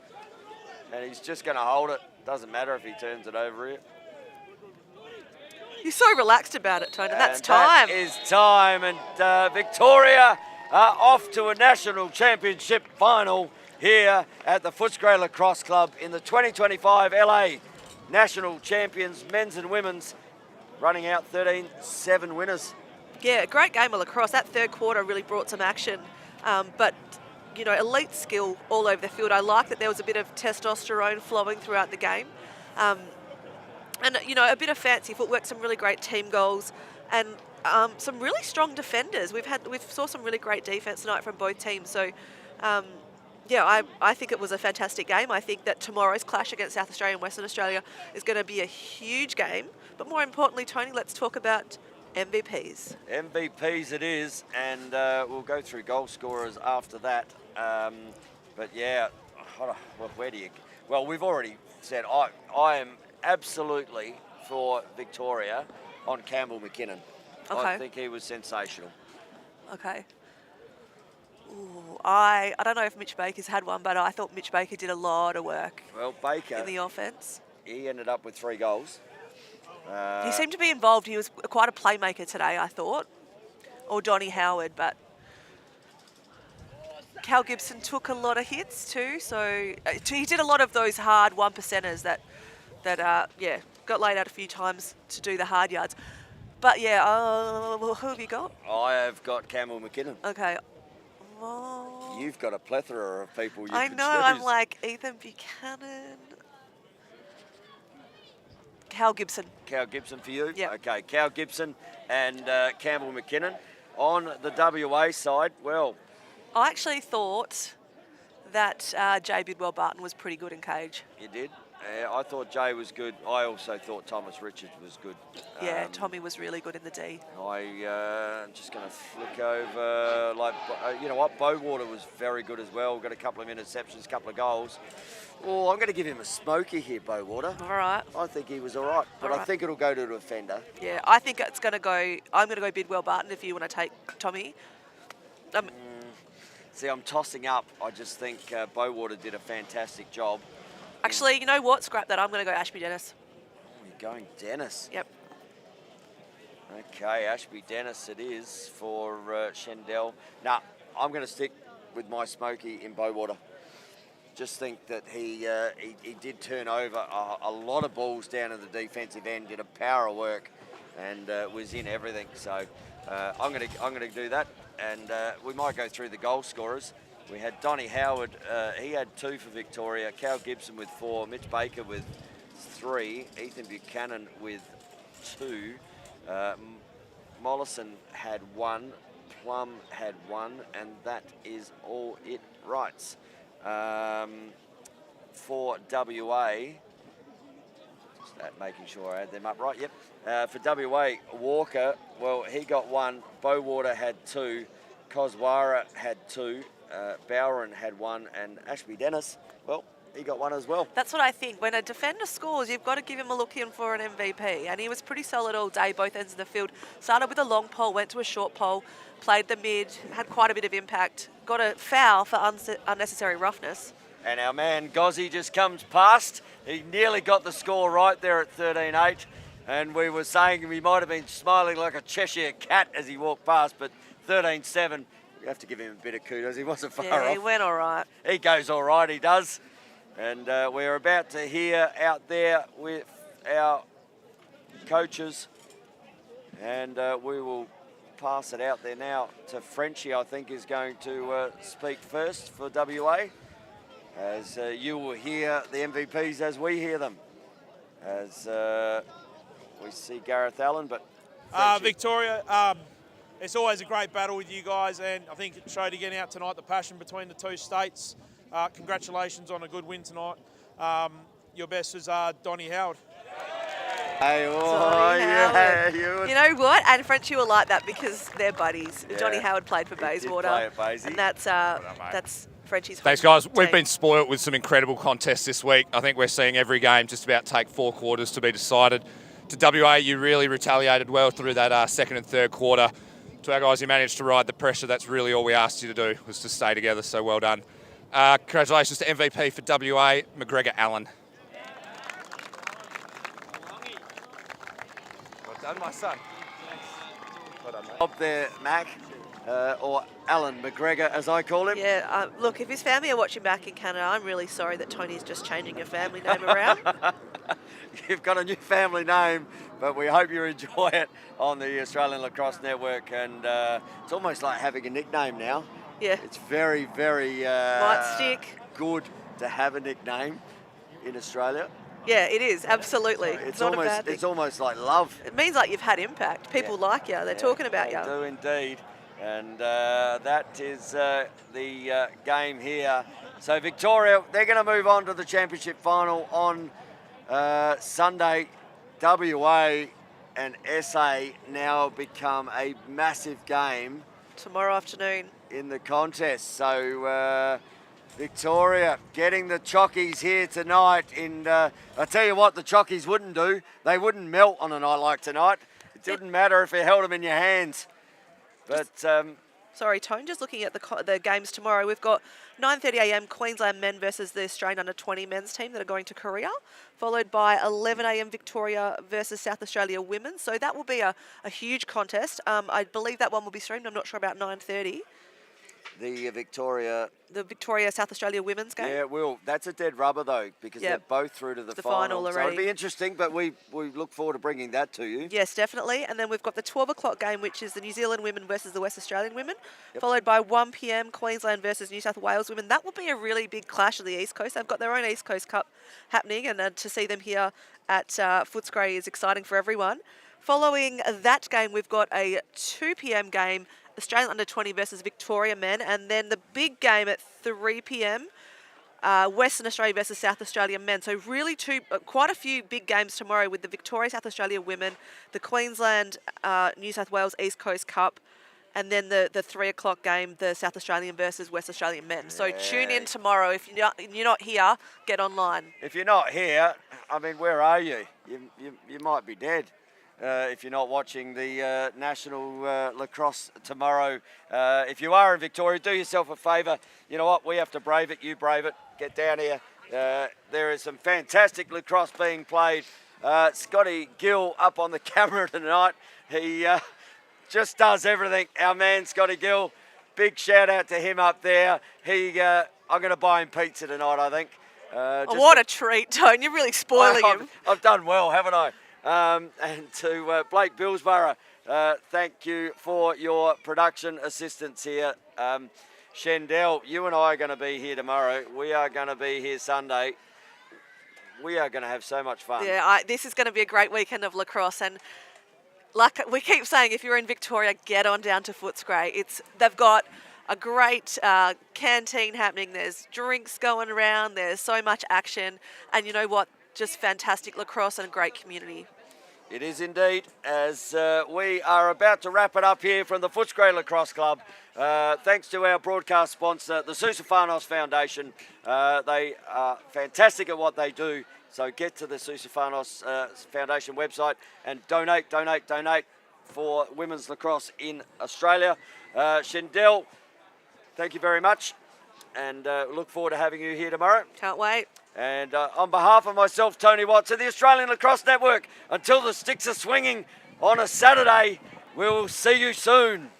and he's just going to hold it. Doesn't matter if he turns it over here. You're so relaxed about it, Tone, and that's time. That is time, and Victoria are off to a national championship final here at the Footscray Lacrosse Club in the 2025 LA National Champions, men's and women's, running out 13-7 winners. Yeah, a great game of lacrosse. That third quarter really brought some action, but you know, elite skill all over the field. I like that there was a bit of testosterone flowing throughout the game. And, you know, a bit of fancy footwork, some really great team goals, and some really strong defenders. We've saw some really great defence tonight from both teams. So, yeah, I think it was a fantastic game. I think that tomorrow's clash against South Australia and Western Australia is going to be a huge game. But more importantly, Tony, let's talk about MVPs. MVPs it is, and we'll go through goal scorers after that. But yeah, well, where do you... Well, we've already said I am absolutely for Victoria on Campbell McKinnon. Okay. I think he was sensational. Okay. Ooh, I don't know if Mitch Baker's had one, but I thought Mitch Baker did a lot of work Well, Baker, in the offence. he ended up with 3 goals. He seemed to be involved. He was quite a playmaker today, I thought. Or Donnie Howard, but Cal Gibson took a lot of hits too. So he did a lot of those hard 1%ers that yeah, got laid out a few times to do the hard yards. But yeah, who have you got? I have got Campbell McKinnon. Okay. Oh, You've got a plethora of people you I can know, choose. I'm like Ethan Buchanan. Cal Gibson. Cal Gibson for you? Yeah. Okay, Cal Gibson and Campbell McKinnon. On the WA side, well, I actually thought that Jay Bidwell-Barton was pretty good in cage. you did. I thought Jay was good. I also thought Thomas Richards was good. Yeah, Tommy was really good in the D. I'm just going to flick over. You know what? Bowater was very good as well. Got a couple of interceptions, a couple of goals. Oh, I'm going to give him a smoky here, Bowater. All right. I think he was all right, but All I right. think it'll go to the defender. Yeah, I think it's going to go... I'm going to go Bidwell-Barton if you want to take Tommy. See, I'm tossing up. I just think Bowater did a fantastic job. Actually, you know what? Scrap that. I'm going to go Ashby Dennis. Oh, you're going Dennis. Yep. Okay, Ashby Dennis it is for Shendell. Nah, I'm going to stick with my smoky in Bowater. Just think that he did turn over a lot of balls down in the defensive end, did a power of work, and was in everything. So I'm going to do that, and we might go through the goal scorers. We had Donnie Howard, he had 2 for Victoria, Cal Gibson with 4, Mitch Baker with 3, Ethan Buchanan with 2, Mollison had 1, Plum had 1, and that is all it writes. For WA, just making sure I had them up right. Yep. For WA, Walker, well, he got 1. Bowater had 2. Koswara had 2. Bowron had 1. And Ashby Dennis, well, he got 1 as well. That's what I think. When a defender scores, you've got to give him a look in for an MVP. And he was pretty solid all day, both ends of the field. Started with a long pole, went to a short pole, played the mid, had quite a bit of impact. Got a foul for unnecessary roughness. And our man Gozzy just comes past. He nearly got the score right there at 13-8. And we were saying he might have been smiling like a Cheshire cat as he walked past, but 13-7, we have to give him a bit of kudos. He wasn't far off. Yeah, he went all right. He goes all right, he does. And we're about to hear out there with our coaches. And we will pass it out there now to Frenchie, I think, is going to speak first for WA. As you will hear the MVPs as we hear them. As we see Gareth Allen, but Victoria, it's always a great battle with you guys, and I think it showed again out tonight the passion between the two states. Congratulations on a good win tonight. Your best was Donnie Howard. Hey, yeah, you know what? And Frenchie will like that because they're buddies. Yeah. Johnny Howard played for Bayswater, and that's Frenchie's. Thanks, guys. We've been spoilt with some incredible contests this week. I think we're seeing every game just about take 4 quarters to be decided. To WA, you really retaliated well through that second and third quarter. To our guys, you managed to ride the pressure. That's really all we asked you to do, was to stay together, so well done. Congratulations to MVP for WA, McGregor Allen. Well done, my son. Well done, mate. Up there, Mac, or Alan McGregor, as I call him. Yeah, look, if his family are watching back in Canada, I'm really sorry that Tony's just changing your family name around. You've got a new family name, but we hope you enjoy it on the Australian Lacrosse Network. And it's almost like having a nickname now. Yeah. It's very, very might stick. Good to have a nickname in Australia. Yeah, it is, absolutely. It's not almost, a bad thing. It's almost like love. It means like you've had impact. People like you. They're talking about you. They do indeed. And that is the game here. So Victoria, they're going to move on to the championship final on Sunday. WA and SA now become a massive game. Tomorrow afternoon. In the contest. So Victoria getting the chockies here tonight. I tell you what, the chockies wouldn't do. They wouldn't melt on a night like tonight. It didn't matter if you held them in your hands. But sorry, Tone, just looking at the games tomorrow, we've got 9:30 a.m. Queensland men versus the Australian under-20 men's team that are going to Korea, followed by 11 a.m. Victoria versus South Australia women. So that will be a huge contest. I believe that one will be streamed. I'm not sure about 9:30. The Victoria South Australia women's game. Yeah, well, that's a dead rubber though, because they're both through to the final already. So it'll be interesting, but we look forward to bringing that to you. Yes, definitely. And then we've got the 12 o'clock game, which is the New Zealand women versus the West Australian women, followed by 1 p.m. Queensland versus New South Wales women. That will be a really big clash of the East Coast. They've got their own East Coast Cup happening, and to see them here at Footscray is exciting for everyone. Following that game, we've got a 2 p.m. game, Australian under-20 versus Victoria men, and then the big game at 3 p.m, Western Australia versus South Australia men. So really quite a few big games tomorrow with the Victoria South Australia women, the Queensland New South Wales East Coast Cup, and then the 3 o'clock game, the South Australian versus West Australian men. So tune in tomorrow. If you're not here, get online. If you're not here, I mean, where are you? You might be dead. If you're not watching the National Lacrosse tomorrow. If you are in Victoria, do yourself a favour. You know what? We have to brave it. You brave it. Get down here. There is some fantastic lacrosse being played. Scotty Gill up on the camera tonight. He just does everything. Our man, Scotty Gill. Big shout out to him up there. I'm going to buy him pizza tonight, I think. What a treat, Tone. You're really spoiling him. I've done well, haven't I? And to Blake Billsborough, thank you for your production assistance here. Shendell, you and I are going to be here tomorrow. We are going to be here Sunday. We are going to have so much fun. Yeah, this is going to be a great weekend of lacrosse. And like we keep saying, if you're in Victoria, get on down to Footscray. They've got a great canteen happening. There's drinks going around. There's so much action. And you know what? just fantastic lacrosse and a great community. It is indeed, as we are about to wrap it up here from the Footscray Lacrosse Club. Thanks to our broadcast sponsor, the Susafanos Foundation. They are fantastic at what they do. So get to the Susafanos Foundation website and donate for women's lacrosse in Australia. Shindell, thank you very much, and look forward to having you here tomorrow. Can't wait. And on behalf of myself, Tony Watts, and the Australian Lacrosse Network, until the sticks are swinging on a Saturday, we'll see you soon.